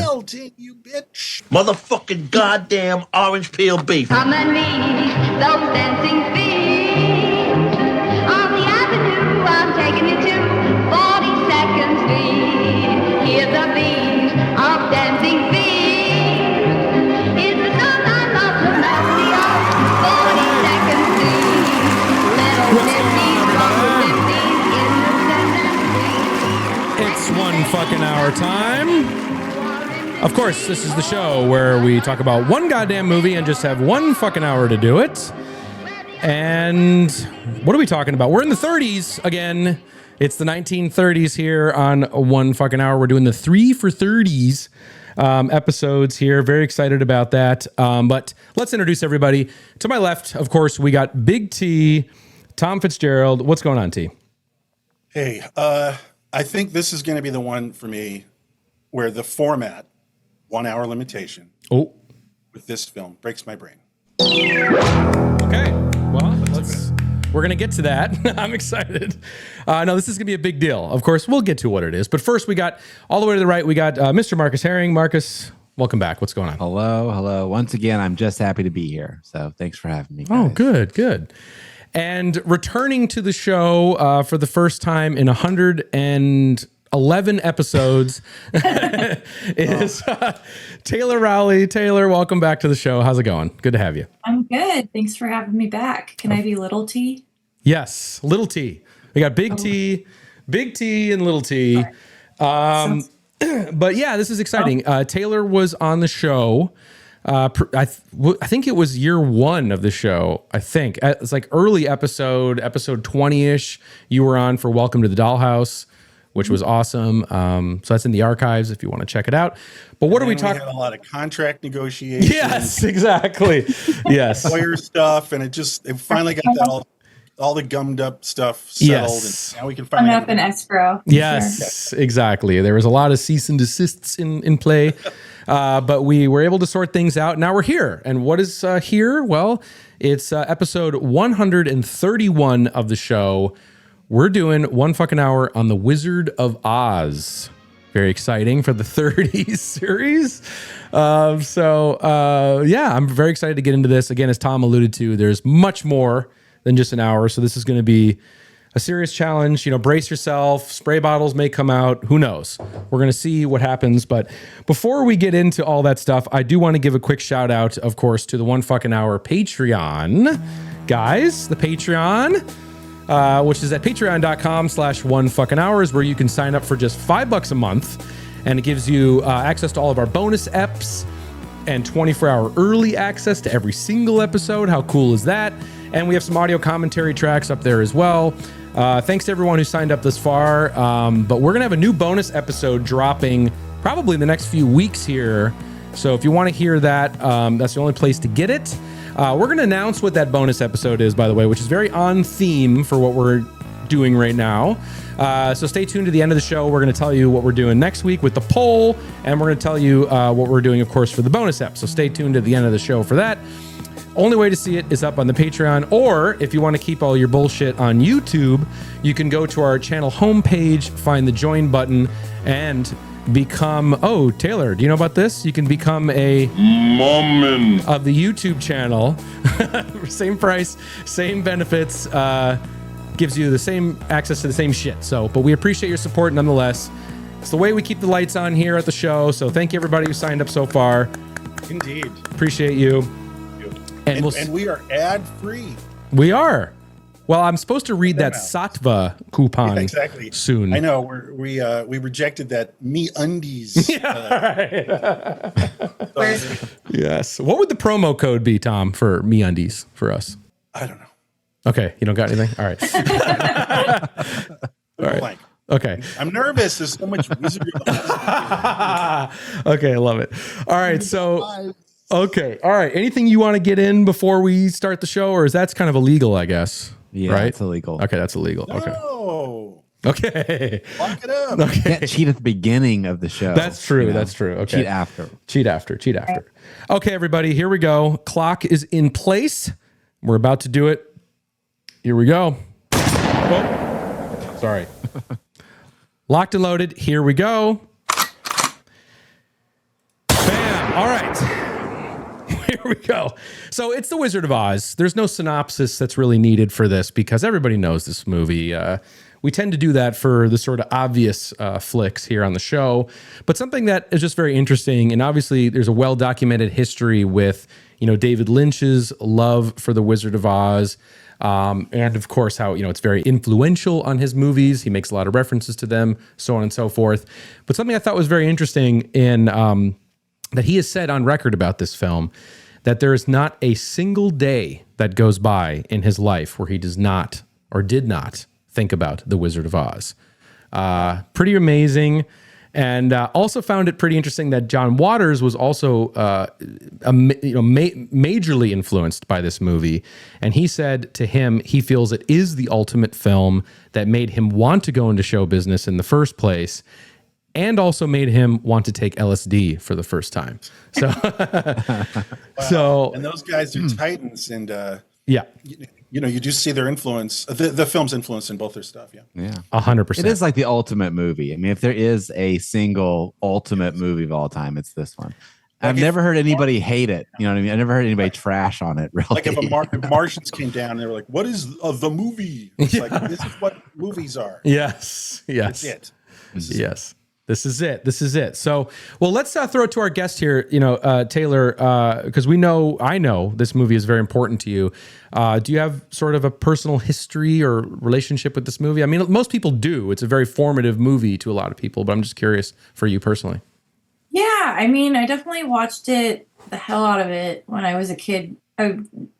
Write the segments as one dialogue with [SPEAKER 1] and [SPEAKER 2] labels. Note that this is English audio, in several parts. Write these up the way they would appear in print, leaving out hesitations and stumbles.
[SPEAKER 1] melting, you bitch.
[SPEAKER 2] Motherfucking goddamn orange peel beef.
[SPEAKER 3] Come and meet those dancing feet. On the avenue, I'm taking you to 42nd Street. Hear the beat of dancing feet. It's the song I love, the melody of 42nd Street. Little 50s,
[SPEAKER 4] It's one fucking hour time. Of course, this is the show where we talk about one goddamn movie and just have one fucking hour to do it. And what are we talking about? We're in the 30s again. It's the 1930s here on one fucking hour. We're doing the 3 for 30s episodes here. Very excited about that. But let's introduce everybody. To my left, of course, we got Big T, Tom Fitzgerald. What's going on, T?
[SPEAKER 1] Hey, I think this is going to be the one for me where the format, 1 hour limitation, with this film breaks my brain.
[SPEAKER 4] Okay, well, we're going to get to that. I'm excited. No, this is going to be a big deal. Of course, we'll get to what it is. But first, we got, all the way to the right, we got Mr. Marcus Herring. Marcus, welcome back. What's going on?
[SPEAKER 5] Hello. Once again, I'm just happy to be here. So thanks for having me, guys.
[SPEAKER 4] Oh, good. And returning to the show for the first time in 111 episodes is Taylor Rowley. Taylor, welcome back to the show. How's it going? Good to have you.
[SPEAKER 6] I'm good. Thanks for having me back. Can I be Little T?
[SPEAKER 4] Yes, Little T. We got Big T, and Little T. But yeah, this is exciting. Taylor was on the show. I think it was year 1 of the show. I think it's like early episode 20-ish. You were on for Welcome to the Dollhouse, which was awesome. So that's in the archives if you want to check it out. But what are we talking?
[SPEAKER 1] We had a lot of contract negotiations.
[SPEAKER 4] Yes, exactly. Yes,
[SPEAKER 1] lawyer stuff, and it finally got that all the gummed up stuff settled.
[SPEAKER 4] Yes.
[SPEAKER 1] And now we can finally
[SPEAKER 6] up in escrow.
[SPEAKER 4] Yes, exactly. There was a lot of cease and desists in play. But we were able to sort things out. Now we're here. And what is here? Well, it's episode 131 of the show. We're doing one fucking hour on The Wizard of Oz. Very exciting for the 30s series. Yeah, I'm very excited to get into this. Again, as Tom alluded to, there's much more than just an hour. So this is going to be a serious challenge. Brace yourself. Spray bottles may come out. Who knows? We're going to see what happens. But before we get into all that stuff, I do want to give a quick shout out, of course, to the One Fucking Hour Patreon. Guys, the Patreon, which is at patreon.com/onefuckinghours, where you can sign up for just $5 a month. And it gives you access to all of our bonus eps and 24-hour early access to every single episode. How cool is that? And we have some audio commentary tracks up there as well. Thanks to everyone who signed up this far. But we're going to have a new bonus episode dropping probably in the next few weeks here. So if you want to hear that, that's the only place to get it. We're going to announce what that bonus episode is, by the way, which is very on theme for what we're doing right now. So stay tuned to the end of the show. We're going to tell you what we're doing next week with the poll. And we're going to tell you what we're doing, of course, for the bonus ep. So stay tuned to the end of the show for that. Only way to see it is up on the Patreon, or if you want to keep all your bullshit on YouTube, you can go to our channel homepage, find the join button, and become, Taylor, do you know about this? You can become a moment of the YouTube channel. Same price, same benefits, gives you the same access to the same shit. But we appreciate your support nonetheless. It's the way we keep the lights on here at the show. So thank you everybody who signed up so far.
[SPEAKER 1] Indeed.
[SPEAKER 4] Appreciate you. And
[SPEAKER 1] we are ad-free.
[SPEAKER 4] We are. Well, I'm supposed to read that Sattva coupon
[SPEAKER 1] exactly.
[SPEAKER 4] soon.
[SPEAKER 1] I know. We rejected that MeUndies.
[SPEAKER 4] Yes. What would the promo code be, Tom, for MeUndies for us?
[SPEAKER 1] I don't know.
[SPEAKER 4] Okay. You don't got anything? All right. All right.
[SPEAKER 1] Blank.
[SPEAKER 4] Okay.
[SPEAKER 1] I'm nervous. There's so much wizardry.
[SPEAKER 4] Okay. I love it. All right. So... Okay. All right. Anything you want to get in before we start the show, or is that's kind of illegal, I guess?
[SPEAKER 5] Yeah,
[SPEAKER 4] right?
[SPEAKER 5] It's illegal.
[SPEAKER 4] Okay, that's illegal.
[SPEAKER 1] No.
[SPEAKER 4] Okay.
[SPEAKER 1] Lock it up.
[SPEAKER 4] Okay.
[SPEAKER 5] You can't cheat at the beginning of the show.
[SPEAKER 4] That's true. That's true. Okay.
[SPEAKER 5] Cheat after.
[SPEAKER 4] Cheat after. Okay, everybody, here we go. Clock is in place. We're about to do it. Here we go. Oh, sorry. Locked and loaded. Here we go. All right. Here we go. So it's The Wizard of Oz. There's no synopsis that's really needed for this because everybody knows this movie. We tend to do that for the sort of obvious flicks here on the show, but something that is just very interesting. And obviously there's a well-documented history with, David Lynch's love for The Wizard of Oz. And of course how, it's very influential on his movies. He makes a lot of references to them, so on and so forth. But something I thought was very interesting in that he has said on record about this film, that there is not a single day that goes by in his life where he does not or did not think about The Wizard of Oz. Pretty amazing. And also found it pretty interesting that John Waters was also majorly influenced by this movie. And he said to him, he feels it is the ultimate film that made him want to go into show business in the first place, and also made him want to take LSD for the first time. So,
[SPEAKER 1] and those guys are titans, and
[SPEAKER 4] yeah,
[SPEAKER 1] you do see their influence, the film's influence in both their stuff.
[SPEAKER 5] Yeah,
[SPEAKER 4] 100%.
[SPEAKER 5] It is like the ultimate movie. I mean, if there is a single ultimate movie of all time, it's this one. I've never heard anybody hate it. You know what I mean? I never heard anybody trash on it. Really,
[SPEAKER 1] like if Martians came down and they were like, "What is the movie?" It's like, this is what movies are.
[SPEAKER 4] Yes.
[SPEAKER 1] That's it.
[SPEAKER 4] This is it. So, well, let's throw it to our guest here, Taylor, because I know this movie is very important to you. Do you have sort of a personal history or relationship with this movie? I mean, most people do. It's a very formative movie to a lot of people, but I'm just curious for you personally.
[SPEAKER 6] Yeah, I mean, I definitely watched the hell out of it when I was a kid.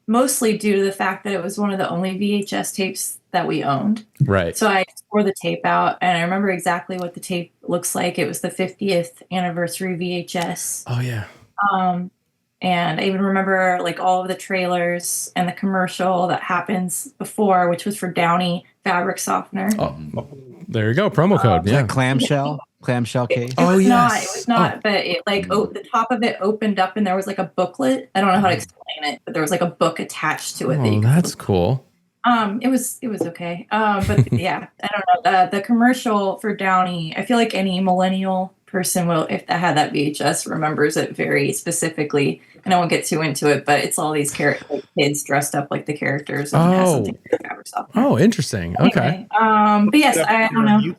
[SPEAKER 6] Mostly due to the fact that it was one of the only VHS tapes that we owned. Right. So I tore the tape out, and I remember exactly what the tape looks like. It was the 50th anniversary VHS.
[SPEAKER 4] Oh, yeah.
[SPEAKER 6] And I even remember like all of the trailers and the commercial that happens before, which was for Downy fabric softener.
[SPEAKER 4] Oh, there you go. Promo code. Yeah.
[SPEAKER 5] Clamshell case.
[SPEAKER 6] It was not. But it the top of it opened up, and there was like a booklet. I don't know how to explain it, but there was like a book attached to it.
[SPEAKER 4] Oh, that's cool.
[SPEAKER 6] It was okay. But yeah, I don't know. The commercial for Downy, I feel like any millennial person will, if they had that VHS, remembers it very specifically. And I won't get too into it, but it's all these kids dressed up like the characters. And has something to do with
[SPEAKER 4] oh, interesting. Okay.
[SPEAKER 6] But yes, I don't know.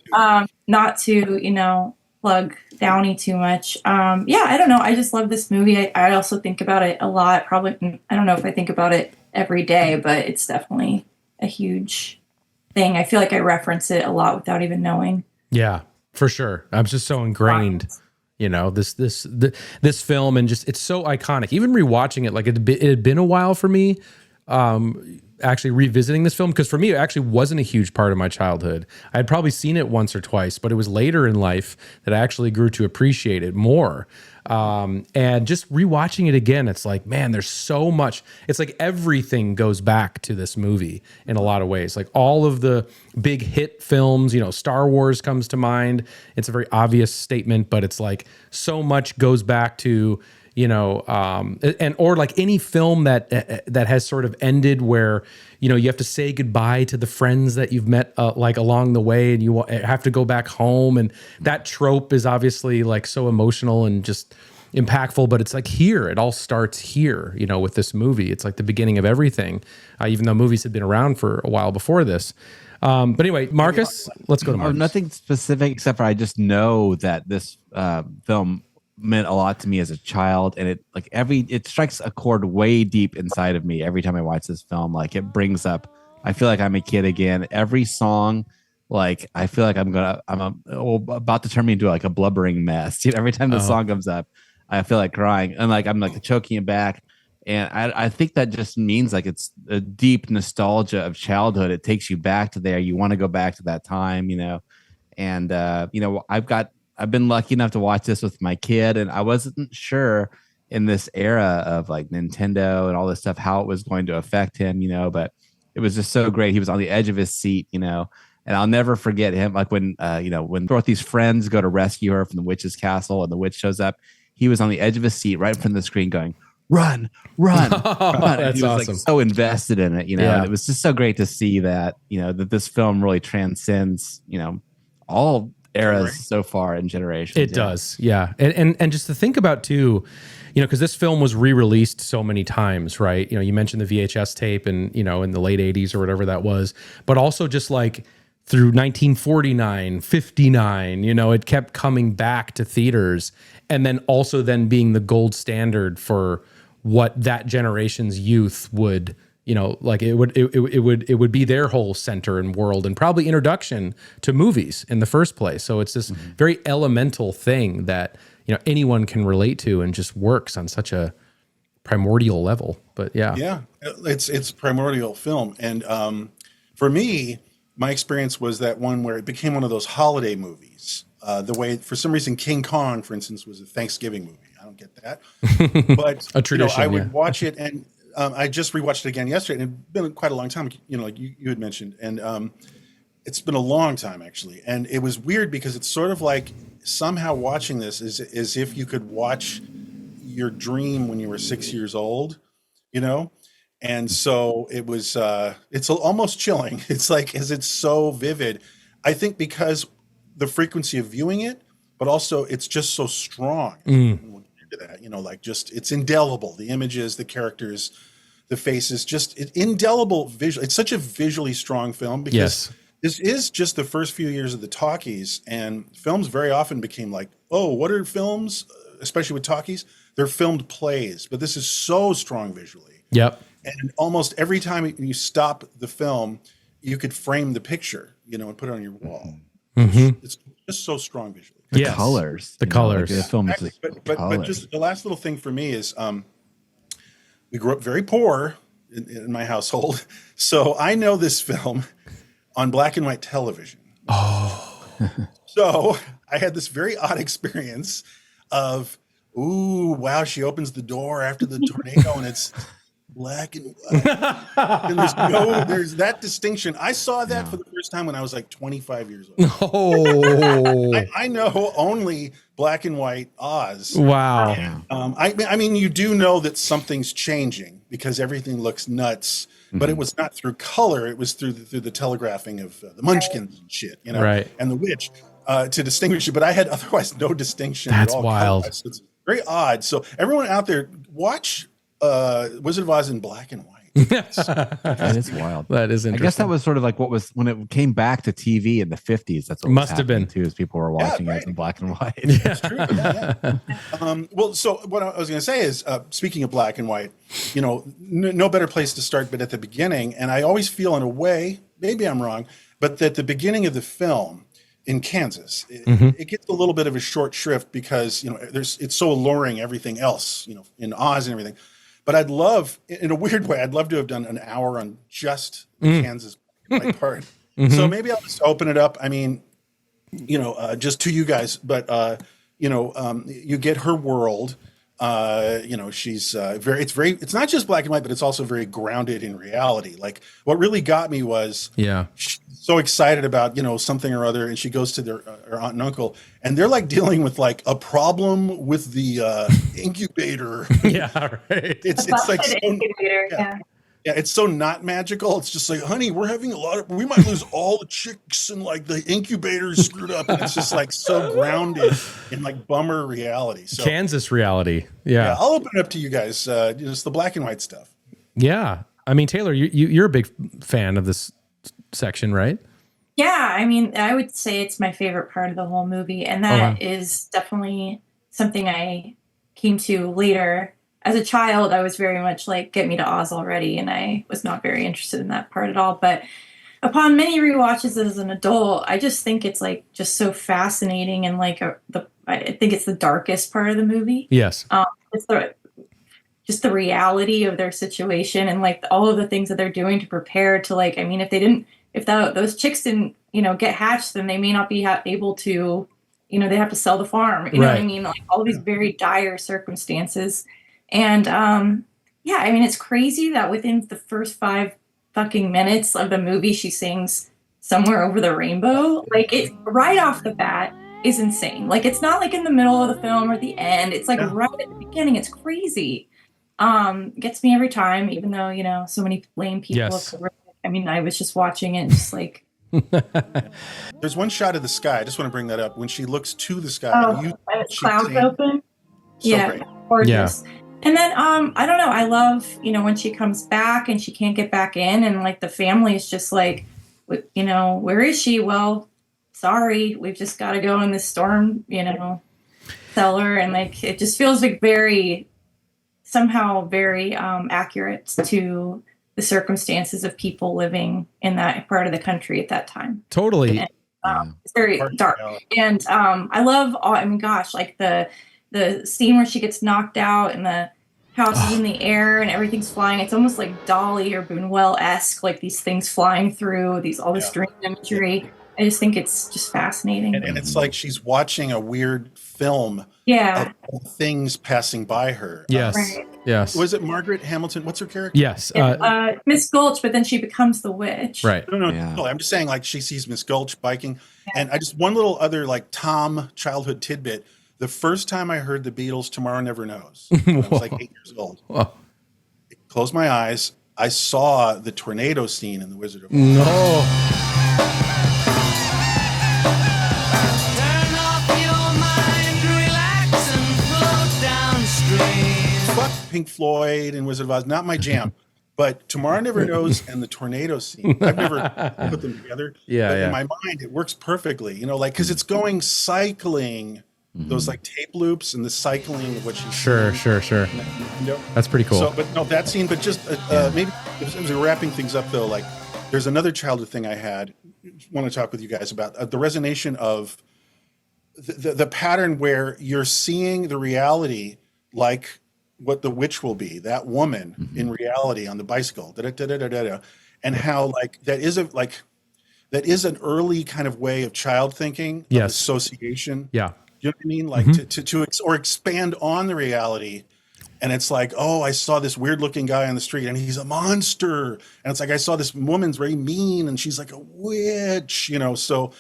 [SPEAKER 6] Not to, plug Downy too much. Yeah, I don't know. I just love this movie. I also think about it a lot. Probably, I don't know if I think about it every day, but it's definitely a huge thing. I feel like I reference it a lot without even knowing.
[SPEAKER 4] Yeah, for sure. I'm just so ingrained, this film, and just, it's so iconic. Even rewatching it, like it had been a while for me, actually revisiting this film, because for me, it actually wasn't a huge part of my childhood. I had probably seen it once or twice, but it was later in life that I actually grew to appreciate it more. And just rewatching it again, it's like, man, there's so much. It's like everything goes back to this movie in a lot of ways. Like all of the big hit films, Star Wars comes to mind. It's a very obvious statement, but it's like so much goes back to, or like any film that has sort of ended where, you have to say goodbye to the friends that you've met like along the way, and you have to go back home. And that trope is obviously like so emotional and just impactful, but it's like here, it all starts here, with this movie. It's like the beginning of everything, even though movies had been around for a while before this. But anyway, Marcus, let's go to Marcus.
[SPEAKER 5] Nothing specific, except for I just know that this film meant a lot to me as a child, and it strikes a chord way deep inside of me every time I watch this film. Like it brings up, I feel like I'm a kid again. Every song, like I feel like I'm about to turn me into like a blubbering mess. Every time the song comes up, I feel like crying, and like I'm like choking it back. And I think that just means like it's a deep nostalgia of childhood. It takes you back to there. You want to go back to that time, and I've been lucky enough to watch this with my kid, and I wasn't sure in this era of like Nintendo and all this stuff how it was going to affect him, but it was just so great. He was on the edge of his seat, and I'll never forget him. Like when Dorothy's friends go to rescue her from the witch's castle and the witch shows up, he was on the edge of his seat right in front of the screen going, run.
[SPEAKER 4] That's
[SPEAKER 5] he was
[SPEAKER 4] awesome.
[SPEAKER 5] Like so invested in it, and it was just so great to see that, that this film really transcends, all eras so far in generations.
[SPEAKER 4] It does, yeah. And just to think about too, because this film was re-released so many times, right? You mentioned the VHS tape and, in the late 80s or whatever that was, but also just like through 1949, 59, it kept coming back to theaters, and then also then being the gold standard for what that generation's youth would, like it would be their whole center and world, and probably introduction to movies in the first place. So it's this very elemental thing that anyone can relate to, and just works on such a primordial level. But yeah,
[SPEAKER 1] it's primordial film. And for me, my experience was that one where it became one of those holiday movies. The way, for some reason, King Kong, for instance, was a Thanksgiving movie. I don't get that, but
[SPEAKER 4] a tradition.
[SPEAKER 1] I would watch it, and I just rewatched it again yesterday, and it'd been quite a long time. Like you had mentioned, and it's been a long time actually. And it was weird because it's sort of like somehow watching this is as if you could watch your dream when you were 6 years old, And so it was. It's almost chilling. It's like, as it's so vivid. I think because the frequency of viewing it, but also it's just so strong. We'll get into that, like just it's indelible. The images, the characters, the faces, just indelible visual. It's such a visually strong film because this is just the first few years of the talkies, and films very often became like, oh, what are films? Especially with talkies, they're filmed plays, but this is so strong visually.
[SPEAKER 4] Yep.
[SPEAKER 1] And almost every time you stop the film, you could frame the picture, and put it on your wall. It's just so strong visually.
[SPEAKER 5] The colors.
[SPEAKER 4] The colors.
[SPEAKER 5] Like the film is
[SPEAKER 1] but just the last little thing for me is we grew up very poor in my household. So I know this film on black and white television.
[SPEAKER 4] Oh.
[SPEAKER 1] So I had this very odd experience of, ooh, wow, she opens the door after the tornado and it's black and white. And there's that distinction. I saw that for the first time when I was like 25 years old.
[SPEAKER 4] Oh.
[SPEAKER 1] I know only black and white Oz.
[SPEAKER 4] Wow.
[SPEAKER 1] I mean, you do know that something's changing because everything looks nuts, but it was not through color. It was through the telegraphing of the Munchkins and shit,
[SPEAKER 4] right.
[SPEAKER 1] And the witch to distinguish it. But I had otherwise no distinction.
[SPEAKER 4] That's
[SPEAKER 1] at all.
[SPEAKER 4] wild.
[SPEAKER 1] So it's very odd. So everyone out there, watch Wizard of Oz in black and white.
[SPEAKER 5] That is wild.
[SPEAKER 4] That is interesting.
[SPEAKER 5] I guess that was sort of like what was when it came back to TV in the 50s. That's what
[SPEAKER 4] must have been
[SPEAKER 5] too, as people were watching it in black and white.
[SPEAKER 1] That's true. Yeah. Well, so what I was going to say is, speaking of black and white, no better place to start but at the beginning. And I always feel, in a way, maybe I'm wrong, but that the beginning of the film in Kansas, it gets a little bit of a short shrift because it's so alluring, everything else, in Oz and everything. But I'd love, in a weird way, I'd love to have done an hour on just the Kansas part. So maybe I'll just open it up. I mean, just to you guys, but you get her world. She's it's not just black and white, but it's also very grounded in reality. Like, what really got me was, she's so excited about, something or other. And she goes to her aunt and uncle, and they're like dealing with like a problem with the incubator.
[SPEAKER 4] Yeah. Right.
[SPEAKER 1] It's like,
[SPEAKER 6] incubator.
[SPEAKER 1] Yeah, it's so not magical. It's just like, honey, we might lose all the chicks and like the incubator's screwed up. And it's just like so grounded in like bummer reality. So
[SPEAKER 4] Kansas reality. Yeah.
[SPEAKER 1] I'll open it up to you guys. Just the black and white stuff.
[SPEAKER 4] Yeah. I mean, Taylor, you're a big fan of this section, right?
[SPEAKER 6] Yeah. I mean, I would say it's my favorite part of the whole movie. And that is definitely something I came to later. As a child, I was very much like, get me to Oz already, and I was not very interested in that part at all. But upon many rewatches as an adult, I just think it's like just so fascinating, and like I think it's the darkest part of the movie.
[SPEAKER 4] Yes,
[SPEAKER 6] it's just the reality of their situation and like all of the things that they're doing to prepare to like. I mean, if those chicks didn't get hatched, then they may not be able to. They have to sell the farm. You know what I mean? Like all these very dire circumstances. And, I mean, it's crazy that within the first 5 fucking minutes of the movie, she sings Somewhere Over the Rainbow. Like, it right off the bat is insane. Like, it's not like in the middle of the film or the end. It's like right at the beginning. It's crazy. Gets me every time, even though, so many lame people.
[SPEAKER 4] Yes.
[SPEAKER 6] I mean, I was just watching it and just like,
[SPEAKER 1] There's one shot of the sky. I just want to bring that up. When she looks to the sky,
[SPEAKER 6] Oh,
[SPEAKER 1] and
[SPEAKER 6] and
[SPEAKER 1] she's
[SPEAKER 6] clouds
[SPEAKER 1] saying-
[SPEAKER 6] open.
[SPEAKER 1] so
[SPEAKER 6] Yeah,
[SPEAKER 1] great.
[SPEAKER 6] gorgeous. And then I don't know. I love when she comes back and she can't get back in, and like the family is just like, where is she? Well, sorry, we've just got to go in this storm, cellar, and like it just feels like somehow very accurate to the circumstances of people living in that part of the country at that time.
[SPEAKER 4] Totally.
[SPEAKER 6] And, it's very dark, and I love. I mean, gosh, like the scene where she gets knocked out and the house is in the air and everything's flying. It's almost like Dolly or Buñuel-esque, like these things flying through all this dream imagery. I just think it's just fascinating.
[SPEAKER 1] And it's like she's watching a weird film
[SPEAKER 6] Yeah.
[SPEAKER 1] of things passing by her.
[SPEAKER 4] Yes.
[SPEAKER 6] Right.
[SPEAKER 4] Yes.
[SPEAKER 1] Was it Margaret Hamilton? What's her character?
[SPEAKER 4] Yes.
[SPEAKER 6] Miss Gulch, but then she becomes the witch.
[SPEAKER 4] Right.
[SPEAKER 1] No,
[SPEAKER 5] Yeah.
[SPEAKER 1] I'm just saying, like, she sees Miss Gulch biking. And I just, one little other, like, Tom childhood tidbit. The first time I heard the Beatles' Tomorrow Never Knows, when I was like 8 years old,
[SPEAKER 4] Oh.
[SPEAKER 1] closed my eyes. I saw the tornado scene in The Wizard of Oz.
[SPEAKER 4] No.
[SPEAKER 7] Turn off your mind, relax and float downstream.
[SPEAKER 1] Fuck Pink Floyd and Wizard of Oz, not my jam. But Tomorrow Never Knows and the tornado scene, I've never put them together.
[SPEAKER 4] Yeah,
[SPEAKER 1] but
[SPEAKER 4] yeah.
[SPEAKER 1] in my mind, it works perfectly. Like, because it's going cycling, those like tape loops and the cycling of what she's
[SPEAKER 4] Sure.
[SPEAKER 1] seeing.
[SPEAKER 4] That's pretty cool.
[SPEAKER 1] So, but no, that scene, but just maybe it was wrapping things up though. Like, there's another childhood thing I had. Want to talk with you guys about the resonation of the pattern where you're seeing the reality like what the witch will be, that woman in reality on the bicycle, da-da-da-da-da-da, and how like that is an early kind of way of child thinking, of
[SPEAKER 4] Yes.
[SPEAKER 1] association.
[SPEAKER 4] Yeah.
[SPEAKER 1] You know what I mean? Like to expand on the reality. And it's like, oh, I saw this weird looking guy on the street and he's a monster. And it's like, I saw this woman's very mean and she's like a witch, So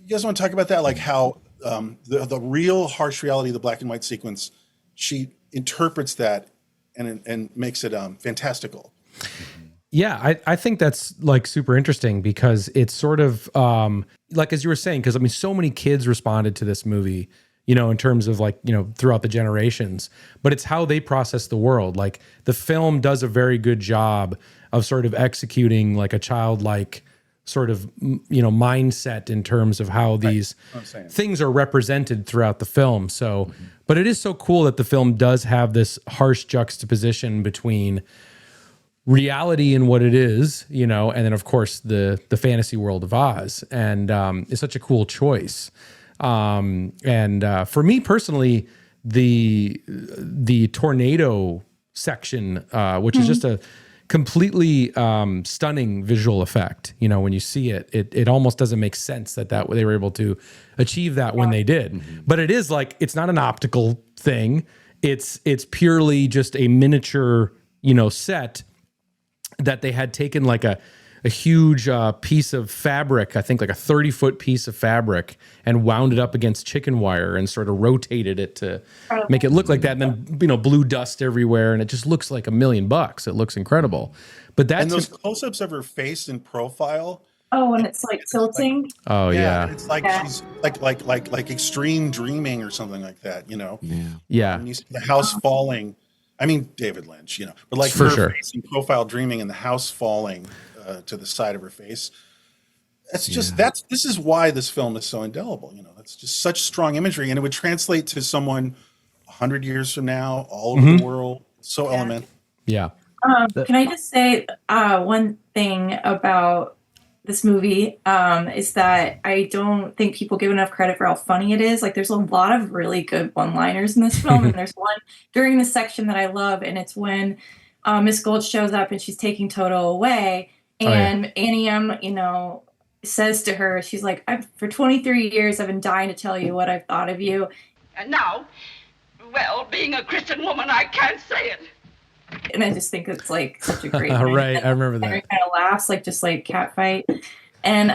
[SPEAKER 1] you guys want to talk about that? Like how the real harsh reality of the black and white sequence, she interprets that and makes it fantastical.
[SPEAKER 4] Yeah, I think that's like super interesting because it's sort of like, as you were saying, because I mean, so many kids responded to this movie, in terms of like, throughout the generations, but it's how they process the world. Like the film does a very good job of sort of executing like a childlike sort of, mindset in terms of how these things are represented throughout the film. So, but it is so cool that the film does have this harsh juxtaposition between reality and what it is, and then of course the fantasy world of Oz, and it's such a cool choice. And for me personally, the tornado section, which is just a completely stunning visual effect. When you see it, it almost doesn't make sense that they were able to achieve that when they did. But it is like, it's not an optical thing. It's purely just a miniature, set that they had taken like a huge piece of fabric, I think like a 30-foot piece of fabric, and wound it up against chicken wire and sort of rotated it to make it look like that. And then, blew dust everywhere. And it just looks like $1 million. It looks incredible. But that's
[SPEAKER 1] And those close-ups of her face in profile.
[SPEAKER 6] Oh, and it's like tilting.
[SPEAKER 4] Oh yeah.
[SPEAKER 1] It's like she's like extreme dreaming or something like that,
[SPEAKER 4] Yeah.
[SPEAKER 1] When you see the house falling, I mean, David Lynch, but like
[SPEAKER 4] For
[SPEAKER 1] her
[SPEAKER 4] sure.
[SPEAKER 1] face in profile dreaming and the house falling to the side of her face. That's just, this is why this film is so indelible. That's just such strong imagery, and it would translate to someone 100 years from now, all over the world. So elemental.
[SPEAKER 4] Yeah.
[SPEAKER 6] Can I just say one thing about this movie is that I don't think people give enough credit for how funny it is. Like, there's a lot of really good one-liners in this film, and there's one during the section that I love, and it's when Miss Gold shows up and she's taking Toto away, and Annie M, says to her, she's like, for 23 years, I've been dying to tell you what I've thought of you.
[SPEAKER 8] And now, well, being a Christian woman, I can't say it.
[SPEAKER 6] And I just think it's like such a great
[SPEAKER 4] Right, I remember that.
[SPEAKER 6] Henry kind of laughs, like just like cat fight. And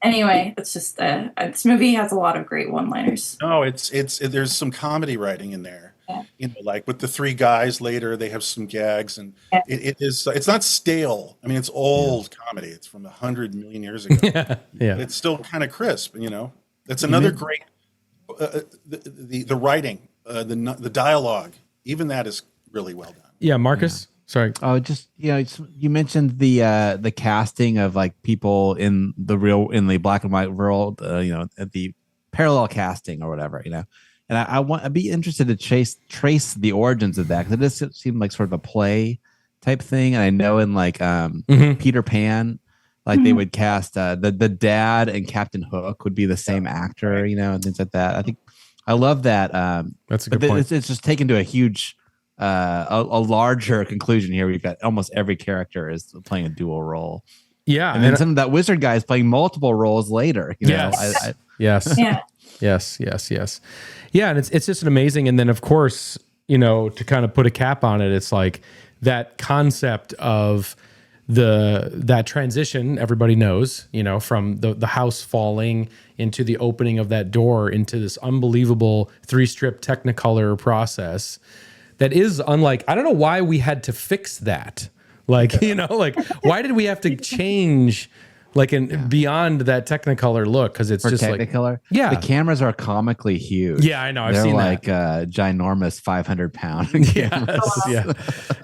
[SPEAKER 6] anyway, it's just this movie has a lot of great one-liners.
[SPEAKER 1] No, it's there's some comedy writing in there. you know, like with the three guys later, they have some gags, and it's not stale. I mean, it's old comedy. It's from 100 million years ago.
[SPEAKER 4] Yeah.
[SPEAKER 1] But it's still kind of crisp. You know, that's another great the writing, the dialogue. Even that is really well done.
[SPEAKER 4] Yeah, Marcus. Sorry.
[SPEAKER 5] Oh, just you mentioned the casting of like people in the black and white world, at the parallel casting or whatever, and I'd be interested to trace the origins of that, because it just seemed like sort of a play type thing, and I know in like Peter Pan, like they would cast the dad and Captain Hook would be the same actor, and things like that. I think I love that.
[SPEAKER 4] That's a good point.
[SPEAKER 5] It's just taken to a huge. A larger conclusion here. We've got almost every character is playing a dual role.
[SPEAKER 4] Yeah,
[SPEAKER 5] and then some of that wizard guy is playing multiple roles later.
[SPEAKER 4] Yes. Yes.
[SPEAKER 6] Yeah.
[SPEAKER 4] Yes. Yeah, and it's just an amazing. And then of course, to kind of put a cap on it, it's like that concept of that transition. Everybody knows, from the house falling into the opening of that door into this unbelievable 3-strip Technicolor process. That is unlike, I don't know why we had to fix that. Like, why did we have to change beyond that Technicolor look? Because it's just
[SPEAKER 5] Technicolor.
[SPEAKER 4] Like, yeah,
[SPEAKER 5] the cameras are comically huge.
[SPEAKER 4] Yeah, I know. I've
[SPEAKER 5] They're
[SPEAKER 4] seen
[SPEAKER 5] like
[SPEAKER 4] that.
[SPEAKER 5] Ginormous 500-pound.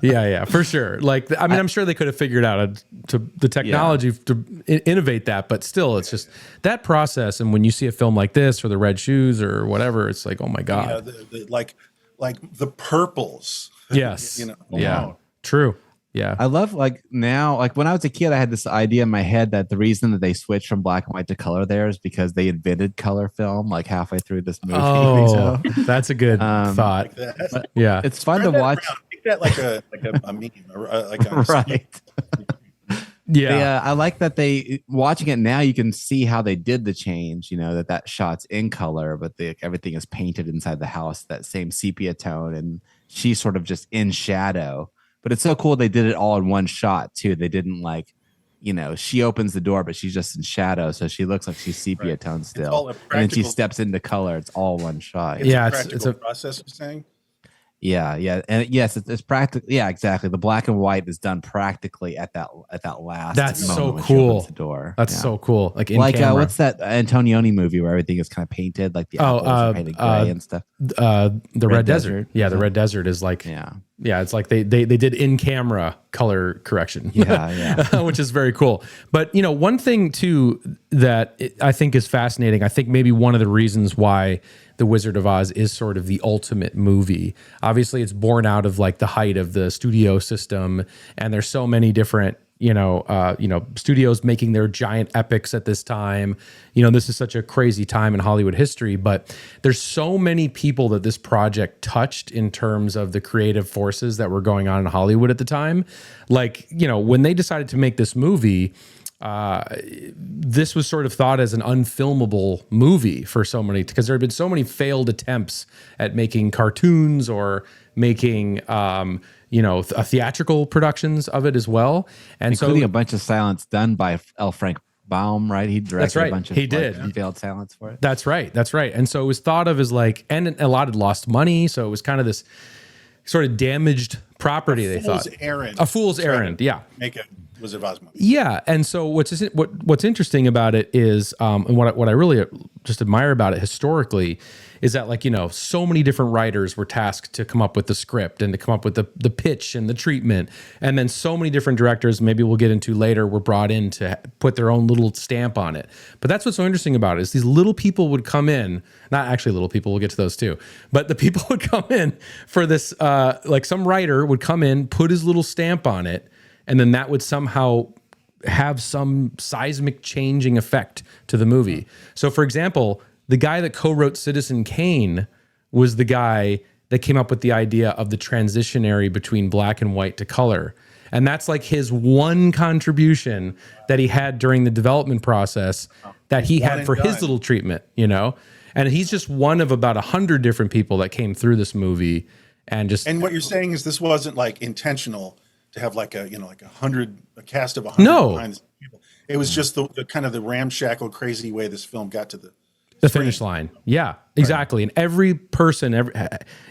[SPEAKER 4] Yeah, for sure. Like, I mean, I'm sure they could have figured out the technology to innovate that, but still, it's just that process. And when you see a film like this or The Red Shoes or whatever, it's like, oh my God.
[SPEAKER 1] Yeah, like the purples.
[SPEAKER 4] Yes. Yeah. True. Yeah.
[SPEAKER 5] I love now, when I was a kid, I had this idea in my head that the reason that they switched from black and white to color there is because they invented color film like halfway through this movie.
[SPEAKER 4] Oh, that's a good thought.
[SPEAKER 1] Like
[SPEAKER 4] yeah.
[SPEAKER 5] It's fun to watch.
[SPEAKER 1] Make that like a meme,
[SPEAKER 5] Right.
[SPEAKER 4] Yeah.
[SPEAKER 5] I like that watching it now, you can see how they did the change, that shot's in color, but everything is painted inside the house, that same sepia tone, and she's sort of just in shadow. But it's so cool they did it all in one shot too. They didn't she opens the door, but she's just in shadow, so she looks like she's sepia tone still. And then she steps into color. It's all one shot.
[SPEAKER 1] It's a process. You're saying.
[SPEAKER 5] Yeah, and yes, it's practically. Yeah, exactly. The black and white is done practically at that last.
[SPEAKER 4] That's
[SPEAKER 5] moment
[SPEAKER 4] so
[SPEAKER 5] when she
[SPEAKER 4] cool.
[SPEAKER 5] opens the door.
[SPEAKER 4] That's so cool. Like in camera.
[SPEAKER 5] What's that Antonioni movie where everything is kind of painted, like the apples are painted gray and stuff.
[SPEAKER 4] The Red Desert. Yeah, the Red Desert is like. Yeah, it's like they did in camera color correction.
[SPEAKER 5] Yeah.
[SPEAKER 4] Which is very cool. But one thing too that I think is fascinating. I think maybe one of the reasons why The Wizard of Oz is sort of the ultimate movie. Obviously, it's born out of like the height of the studio system, and there's so many different studios making their giant epics at this time. This is such a crazy time in Hollywood history, but there's so many people that this project touched in terms of the creative forces that were going on in Hollywood at the time. Like, when they decided to make this movie, this was sort of thought as an unfilmable movie for so many, because there had been so many failed attempts at making cartoons or making theatrical productions of it as well, and
[SPEAKER 5] including a bunch of silence done by L. Frank Baum, right? He directed a bunch of failed silence for it.
[SPEAKER 4] That's right. And so it was thought of as like, and a lot had lost money, so it was kind of this sort of damaged property. They thought a fool's errand. Yeah,
[SPEAKER 1] make a Wizard of Oz movie.
[SPEAKER 4] Yeah, and so what's interesting about it is, and what I really just admire about it historically is that, like, so many different writers were tasked to come up with the script and to come up with the pitch and the treatment, and then so many different directors, maybe we'll get into later, were brought in to put their own little stamp on it. But that's what's so interesting about it, is these little people would come in, not actually little people, we'll get to those too, but the people would come in for this, like some writer would come in, put his little stamp on it, and then that would somehow have some seismic changing effect to the movie. So, for example, the guy that co-wrote Citizen Kane was the guy that came up with the idea of the transitionary between black and white to color. And that's like his one contribution that he had during the development process that he had for his little treatment, And he's just one of about 100 different people that came through this movie. And what
[SPEAKER 1] you're saying is this wasn't like intentional to have like a cast of 100 behind the people. It was just the kind of the ramshackle, crazy way this film got to the
[SPEAKER 4] The finish line. Yeah, exactly. And every person,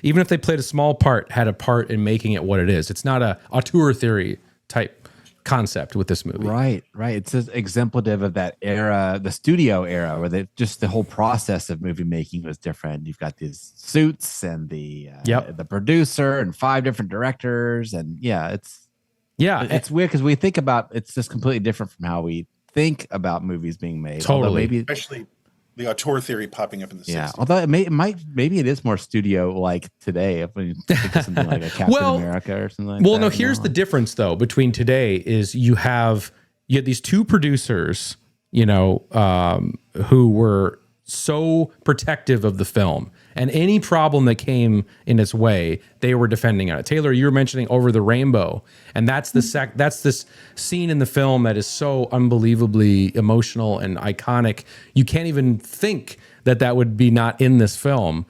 [SPEAKER 4] even if they played a small part, had a part in making it what it is. It's not a auteur theory type concept with this movie.
[SPEAKER 5] Right. It's just exemplative of that era, the studio era, where just the whole process of movie making was different. You've got these suits and the producer and 5 different directors, and it's weird because we think about it's just completely different from how we think about movies being made.
[SPEAKER 4] Totally,
[SPEAKER 1] especially the auteur theory popping up in the 60s.
[SPEAKER 5] Although maybe it is more studio like today. If you think of something like a Captain America or something like that.
[SPEAKER 4] Well, no, here's the difference though between today is you have these 2 producers, who were so protective of the film, and any problem that came in its way, they were defending on it. Taylor, you were mentioning Over the Rainbow, and that's that's this scene in the film that is so unbelievably emotional and iconic. You can't even think that would be not in this film,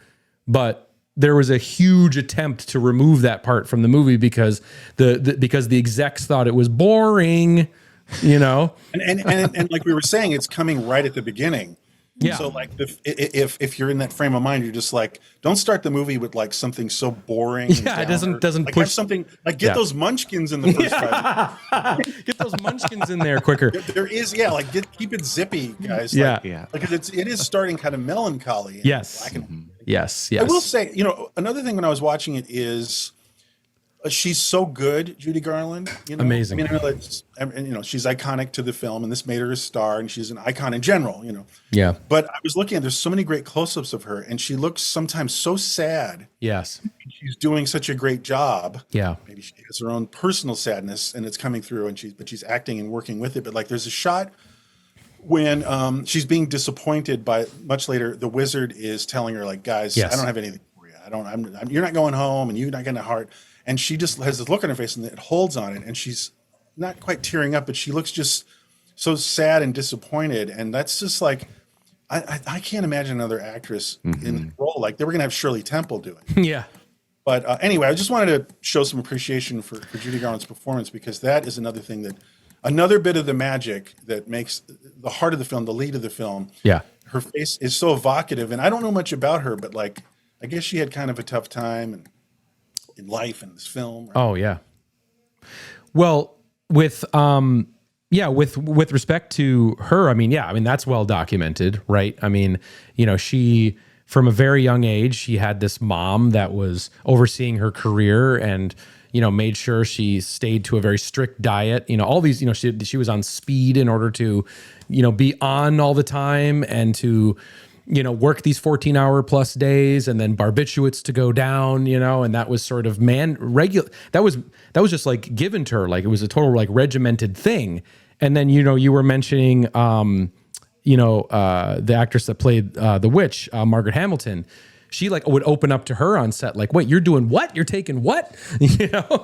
[SPEAKER 4] but there was a huge attempt to remove that part from the movie because the execs thought it was boring, and
[SPEAKER 1] like we were saying, it's coming right at the beginning.
[SPEAKER 4] Yeah.
[SPEAKER 1] So like if you're in that frame of mind, you're just like, don't start the movie with like something so boring.
[SPEAKER 4] Yeah, it doesn't
[SPEAKER 1] like
[SPEAKER 4] push
[SPEAKER 1] have something like get those munchkins in the first 5 minutes.
[SPEAKER 4] Get those munchkins in there quicker.
[SPEAKER 1] There is keep it zippy, guys. Because it is starting kind of melancholy.
[SPEAKER 4] Yes. Yes.
[SPEAKER 1] I will say, another thing when I was watching it is she's so good, Judy Garland.
[SPEAKER 4] Amazing.
[SPEAKER 1] I mean, she's iconic to the film, and this made her a star, and she's an icon in general.
[SPEAKER 4] Yeah.
[SPEAKER 1] But I was looking at there's so many great close-ups of her, and she looks sometimes so sad.
[SPEAKER 4] Yes.
[SPEAKER 1] She's doing such a great job.
[SPEAKER 4] Yeah.
[SPEAKER 1] Maybe she has her own personal sadness, and it's coming through, but she's acting and working with it. But like, there's a shot when she's being disappointed by much later. The wizard is telling her, like, guys, I don't have anything for you. You're not going home, and you're not getting a heart. And she just has this look on her face and it holds on it. And she's not quite tearing up, but she looks just so sad and disappointed. And that's just like, I can't imagine another actress in the role. Like, they were going to have Shirley Temple do it.
[SPEAKER 4] Yeah.
[SPEAKER 1] But anyway, I just wanted to show some appreciation for Judy Garland's performance, because that is another thing another bit of the magic that makes the heart of the film, the lead of the film.
[SPEAKER 4] Yeah.
[SPEAKER 1] Her face is so evocative. And I don't know much about her, but like, I guess she had kind of a tough time in life and this film. Right?
[SPEAKER 4] Oh yeah. Well, with respect to her, I mean, that's well documented, right? I mean, she, from a very young age, she had this mom that was overseeing her career and, made sure she stayed to a very strict diet. All these, she was on speed in order to, be on all the time and to, work these 14-hour plus days and then barbiturates to go down, and that was sort of that was just like given to her. Like, it was a total like regimented thing. And then, you were mentioning, the actress that played the witch, Margaret Hamilton. She like would open up to her on set, like, wait, you're doing what? You're taking what?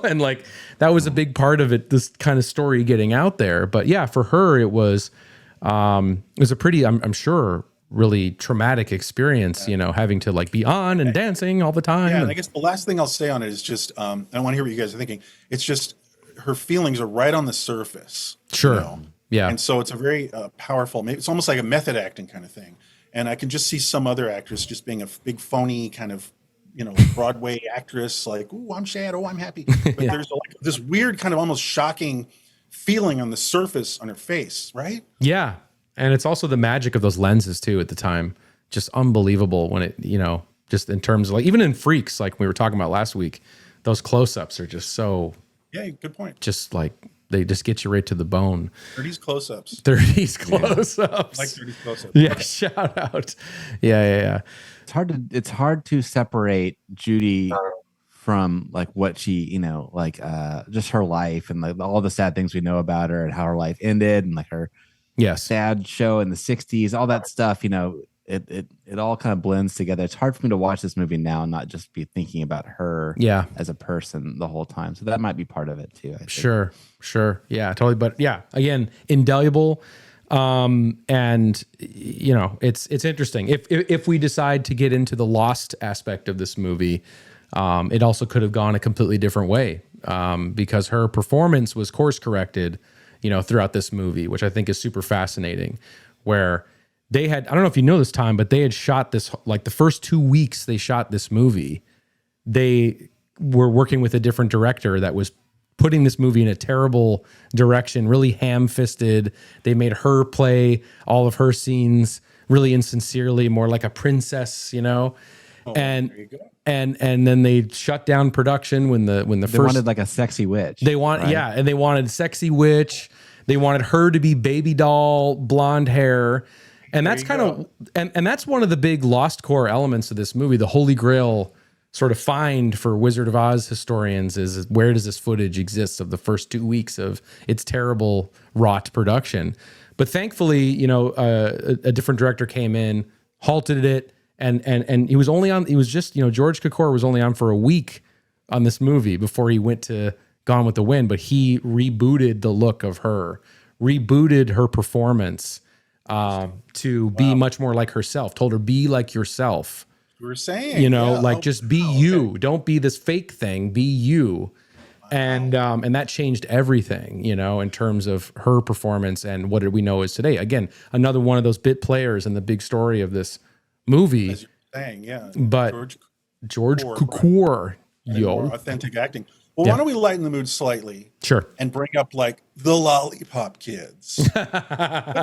[SPEAKER 4] And like, that was a big part of it, this kind of story getting out there. But yeah, for her, it was a pretty, I'm sure, really traumatic experience, having to like be on and dancing all the time.
[SPEAKER 1] Yeah, and I guess the last thing I'll say on it is just, I want to hear what you guys are thinking. It's just her feelings are right on the surface.
[SPEAKER 4] Sure. Yeah.
[SPEAKER 1] And so it's a very powerful, maybe it's almost like a method acting kind of thing. And I can just see some other actress just being a big phony kind of, Broadway actress, like, ooh, I'm sad, oh, I'm happy. But there's like this weird kind of almost shocking feeling on the surface on her face, right?
[SPEAKER 4] Yeah. And it's also the magic of those lenses too at the time. Just unbelievable when it, just in terms of like, even in Freaks, like we were talking about last week, those close-ups are just so.
[SPEAKER 1] Yeah, good point.
[SPEAKER 4] Just like, they just get you right to the bone.
[SPEAKER 1] 30s close-ups.
[SPEAKER 4] 30s close-ups.
[SPEAKER 1] Yeah. Like 30s close-ups.
[SPEAKER 4] Yeah, shout out. Yeah.
[SPEAKER 5] It's hard to separate Judy from like what she, just her life and like all the sad things we know about her and how her life ended and like her sad show in the 60s, all that stuff, it all kind of blends together. It's hard for me to watch this movie now and not just be thinking about her as a person the whole time. So that might be part of it too, I think.
[SPEAKER 4] Sure. Yeah, totally. But yeah, again, indelible. And it's interesting. If we decide to get into the lost aspect of this movie, it also could have gone a completely different way. Because her performance was course corrected, throughout this movie, which I think is super fascinating, where they had, I don't know if you know this time, but they had shot this, like the first 2 weeks they shot this movie, they were working with a different director that was putting this movie in a terrible direction, really ham-fisted. They made her play all of her scenes really insincerely, more like a princess, you know? And
[SPEAKER 1] there you go.
[SPEAKER 4] and then they shut down production when the
[SPEAKER 5] They
[SPEAKER 4] first
[SPEAKER 5] wanted like a sexy witch.
[SPEAKER 4] they want
[SPEAKER 5] right?
[SPEAKER 4] yeah, and they wanted sexy witch. They wanted her to be baby doll, blonde hair. And that's kind of and that's one of the big lost core elements of this movie. The Holy Grail sort of find for Wizard of Oz historians is where does this footage exist of the first 2 weeks of its terrible rot production. But thankfully, you know, a different director came in, halted it, and he was only on. He was just, you know, George Cukor was only on for a week on this movie before he went to Gone with the Wind. But he rebooted the look of her, rebooted her performance to be much more like herself. Told her, be like yourself.
[SPEAKER 1] You were saying,
[SPEAKER 4] You know,
[SPEAKER 1] yeah.
[SPEAKER 4] like
[SPEAKER 1] Oh,
[SPEAKER 4] just be
[SPEAKER 1] wow,
[SPEAKER 4] you.
[SPEAKER 1] okay.
[SPEAKER 4] Don't be this fake thing. Be you. And that changed everything, you know, in terms of her performance and what did we know is today. Again, another one of those bit players in the big story of this movie.
[SPEAKER 1] As you're saying, yeah.
[SPEAKER 4] But George Cukor,
[SPEAKER 1] More authentic acting. Well, why don't we lighten the mood slightly?
[SPEAKER 4] Sure.
[SPEAKER 1] And bring up like the Lollipop Kids. Let's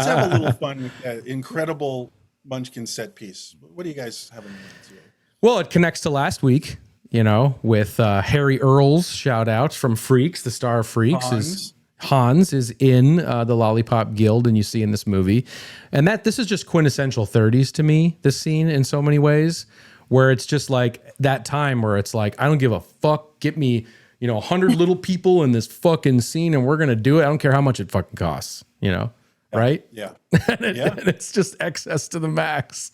[SPEAKER 1] have a little fun with that incredible Munchkin set piece. What do you guys have in mind today?
[SPEAKER 4] Well, it connects to last week, you know, with Harry Earls shout outs from Freaks, the star of Freaks. Hans is in the Lollipop Guild, and you see in this movie. And this is just quintessential 30s to me, this scene in so many ways, where it's just like that time where it's like, I don't give a fuck, get me, you know, 100 little people in this fucking scene and we're going to do it. I don't care how much it fucking costs, you know? Right?
[SPEAKER 1] Yeah.
[SPEAKER 4] And it's just excess to the max.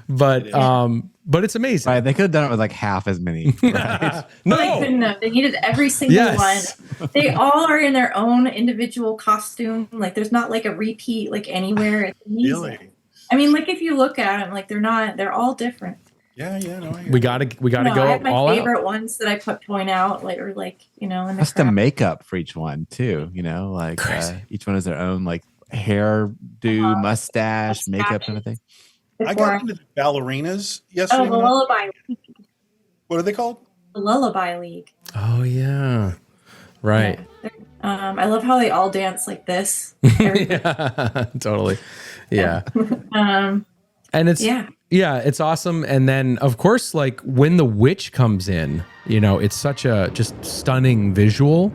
[SPEAKER 4] But it's amazing.
[SPEAKER 5] Right, they could have done it with like half as many. Right?
[SPEAKER 4] No.
[SPEAKER 6] They couldn't have. They needed every single
[SPEAKER 4] Yes.
[SPEAKER 6] one. They all are in their own individual costume. Like there's not like a repeat like anywhere. It's amazing.
[SPEAKER 1] Really?
[SPEAKER 6] I mean, like if you look at them, like they're all different.
[SPEAKER 1] Yeah, no, I hear
[SPEAKER 4] We
[SPEAKER 1] you.
[SPEAKER 4] gotta
[SPEAKER 6] No,
[SPEAKER 4] go
[SPEAKER 6] I have my
[SPEAKER 4] all
[SPEAKER 6] favorite
[SPEAKER 4] out.
[SPEAKER 6] ones that I point out, like or like you know, in the
[SPEAKER 5] Custom
[SPEAKER 6] crowd.
[SPEAKER 5] makeup for each one too. You know, like each one has their own like hairdo, mustache, makeup kind of thing.
[SPEAKER 1] I
[SPEAKER 6] Before-
[SPEAKER 1] got into the ballerinas
[SPEAKER 6] oh,
[SPEAKER 1] yesterday.
[SPEAKER 6] the Lullaby,
[SPEAKER 1] What are they called?
[SPEAKER 6] the Lullaby League.
[SPEAKER 4] Oh yeah. Right.
[SPEAKER 6] Yeah. I love how they all dance like this.
[SPEAKER 4] Yeah, totally. Yeah. And it's
[SPEAKER 6] Yeah.
[SPEAKER 4] it's awesome. And then of course, like when the witch comes in, you know, it's such a just stunning visual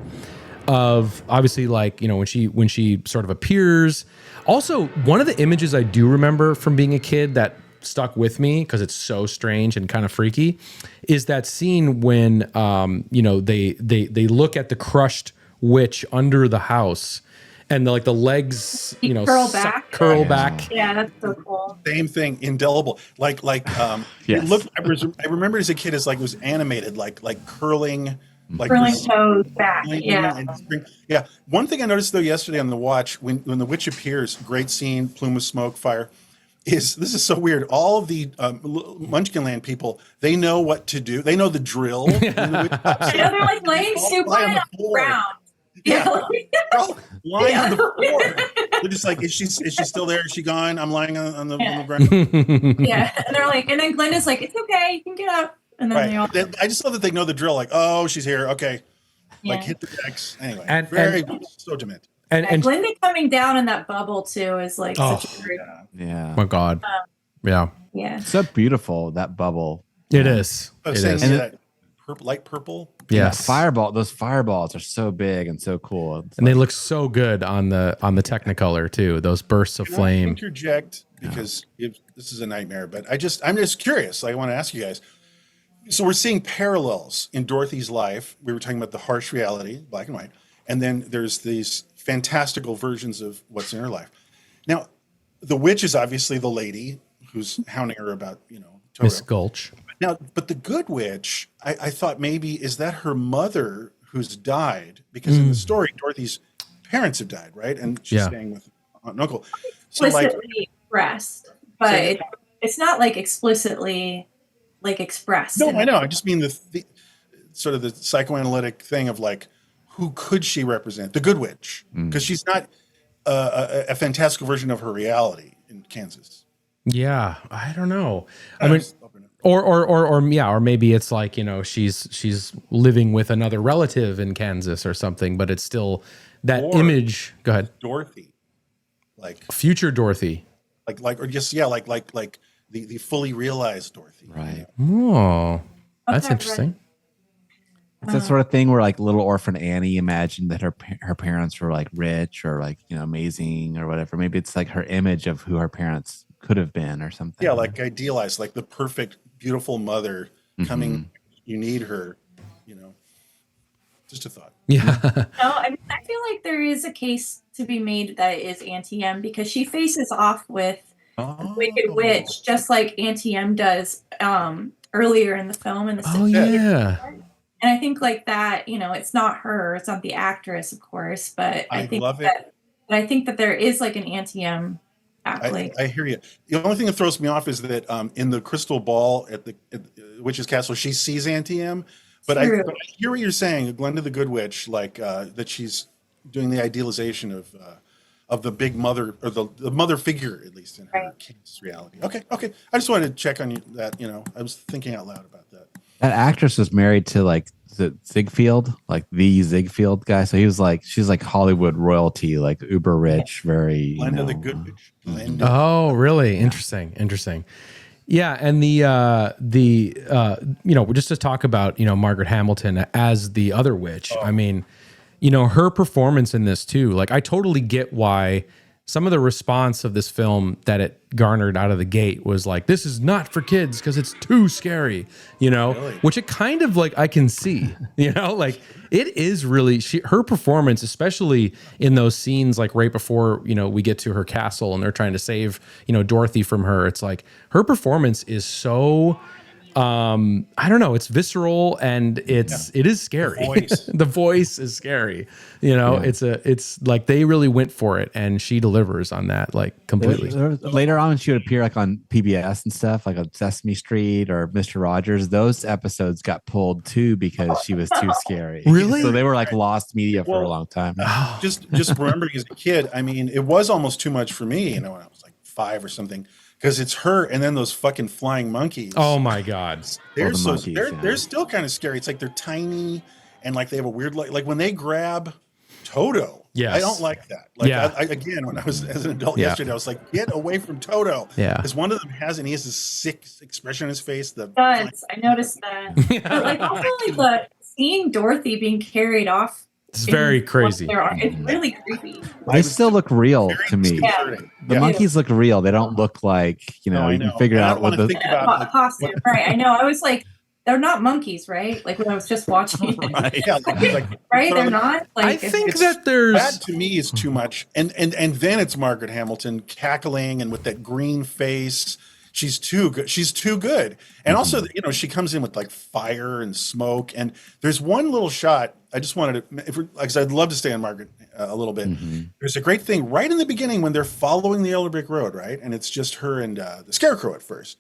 [SPEAKER 4] of obviously like, you know, when she sort of appears. Also, one of the images I do remember from being a kid that stuck with me because it's so strange and kind of freaky is that scene when you know, they look at the crushed witch under the house and the legs, you know, curl back.
[SPEAKER 6] Yeah, that's so cool.
[SPEAKER 1] Same thing, indelible. Like
[SPEAKER 5] Yes.
[SPEAKER 1] it looked. I remember as a kid, it's like it was animated, like curling, like
[SPEAKER 6] Curling toes back. Yeah.
[SPEAKER 1] Yeah. One thing I noticed though yesterday on the watch when the witch appears, great scene, plume of smoke, fire. This is so weird. All of the Munchkinland people, they know what to do. They know the drill. When the witch pops
[SPEAKER 6] I know
[SPEAKER 1] in.
[SPEAKER 6] they're like laying
[SPEAKER 1] All
[SPEAKER 6] supine
[SPEAKER 1] lie on
[SPEAKER 6] on
[SPEAKER 1] the
[SPEAKER 6] the
[SPEAKER 1] floor.
[SPEAKER 6] ground.
[SPEAKER 1] Yeah.
[SPEAKER 6] Yeah.
[SPEAKER 1] They're all lying on the floor. They're just like, is she still there? Is she gone? I'm lying on the ground.
[SPEAKER 6] Yeah. And they're like, and then Glenda's like, it's okay, you can get up. And then they all
[SPEAKER 1] Right. I just love that they know the drill. Like, oh, she's here. Okay. Like
[SPEAKER 6] Yeah.
[SPEAKER 1] hit the decks. Anyway,
[SPEAKER 4] And-
[SPEAKER 1] very so demented.
[SPEAKER 4] And
[SPEAKER 6] Glinda coming down in that bubble too is like such a great
[SPEAKER 5] Yeah.
[SPEAKER 4] oh my God. Yeah.
[SPEAKER 6] yeah.
[SPEAKER 5] So beautiful, that bubble.
[SPEAKER 4] It is.
[SPEAKER 1] I
[SPEAKER 4] It
[SPEAKER 1] was saying,
[SPEAKER 4] is.
[SPEAKER 1] see that light purple.
[SPEAKER 4] Yes.
[SPEAKER 5] Those fireballs are so big and so cool. It's
[SPEAKER 4] And they look so good on the Technicolor too. Those bursts of
[SPEAKER 1] Can I
[SPEAKER 4] flame.
[SPEAKER 1] interject because this is a nightmare, but I'm just curious. I want to ask you guys. So we're seeing parallels in Dorothy's life. We were talking about the harsh reality, black and white, and then there's these fantastical versions of what's in her life. Now, the witch is obviously the lady who's hounding her about, you know, Toto.
[SPEAKER 4] Miss Gulch.
[SPEAKER 1] Now, but the good witch, I thought maybe is that her mother who's died because in the story Dorothy's parents have died, right? And she's staying with aunt and uncle. So like,
[SPEAKER 6] Explicitly expressed, but it's not like explicitly like expressed.
[SPEAKER 1] no, I know. I just mean the sort of the psychoanalytic thing of like, who could she represent? The good witch, because she's not a fantastical version of her reality in Kansas.
[SPEAKER 4] Yeah, I don't know. I mean, or maybe it's like, you know, she's living with another relative in Kansas or something, but it's still that image. Go ahead.
[SPEAKER 1] Dorothy, like
[SPEAKER 4] future Dorothy,
[SPEAKER 1] or just like the fully realized Dorothy.
[SPEAKER 5] Right.
[SPEAKER 4] Oh, that's interesting.
[SPEAKER 5] It's that sort of thing where like little orphan Annie imagined that her parents were like rich or like, you know, amazing or whatever. Maybe it's like her image of who her parents could have been or something.
[SPEAKER 1] Yeah, like idealized, like the perfect, beautiful mother coming. You need her, you know. Just a thought.
[SPEAKER 4] Yeah.
[SPEAKER 6] No, I mean, I feel like there is a case to be made that it is Auntie M because she faces off with the Wicked Witch just like Auntie M does earlier in the film in the And I think like that, you know, it's not her, it's not the actress, of course, but I think that there is like an Auntie M accolade.
[SPEAKER 1] I hear you. The only thing that throws me off is that in the crystal ball at the witch's castle, she sees Auntie M, but I hear what you're saying, Glenda the Good Witch, like that she's doing the idealization of the big mother or the mother figure, at least in her kid's reality. Okay. I just wanted to check on that. You know, I was thinking out loud about that.
[SPEAKER 5] That actress was married to like Ziegfeld, like the Ziegfeld guy. So she's like Hollywood royalty, like uber rich, very.
[SPEAKER 1] Glenda the Good Witch.
[SPEAKER 4] Oh, really? Interesting. Yeah, and the you know, just to talk about, you know, Margaret Hamilton as the other witch. I mean, you know, her performance in this too. Like, I totally get why some of the response of this film that it garnered out of the gate was like, this is not for kids because it's too scary, you know, which it kind of like I can see, you know, like it is really her performance, especially in those scenes like right before, you know, we get to her castle and they're trying to save, you know, Dorothy from her. It's like her performance is so I don't know, it's visceral and it is scary. The voice is scary, you know. It's like they really went for it and she delivers on that like completely.
[SPEAKER 5] Later on she would appear like on PBS and stuff, like on Sesame Street or Mr. Rogers. Those episodes got pulled too because she was too scary.
[SPEAKER 4] Really?
[SPEAKER 5] So they were like lost media for a long time.
[SPEAKER 1] Just remembering as a kid, I mean, it was almost too much for me, you know, when I was like 5 or something. Because it's her and then those fucking flying monkeys.
[SPEAKER 4] Oh my God.
[SPEAKER 1] They're still kind of scary. It's like they're tiny and like they have a weird like when they grab Toto.
[SPEAKER 4] Yes.
[SPEAKER 1] I don't like that. Like again, when I was as an adult yesterday, I was like, get away from Toto.
[SPEAKER 4] Yeah.
[SPEAKER 1] Because one of them he has this sick expression on his face.
[SPEAKER 6] I noticed that. But like also like seeing Dorothy being carried off.
[SPEAKER 4] It's very crazy.
[SPEAKER 6] It's really creepy.
[SPEAKER 5] They still look real to me.
[SPEAKER 6] Yeah.
[SPEAKER 5] The monkeys look real. They don't look like, you know, you can figure out what the
[SPEAKER 6] costume. Right. I know. I was like, they're not monkeys, right? Like when I was just watching. Right? They're not. Like,
[SPEAKER 4] I think that
[SPEAKER 1] that to me is too much. And then it's Margaret Hamilton cackling and with that green face. She's too good. She's too good. And also, you know, she comes in with like fire and smoke. And there's one little shot. I just wanted to, because I'd love to stay on Margaret a little bit. There's a great thing right in the beginning when they're following the Yellow Brick Road, right? And it's just her and the Scarecrow at first.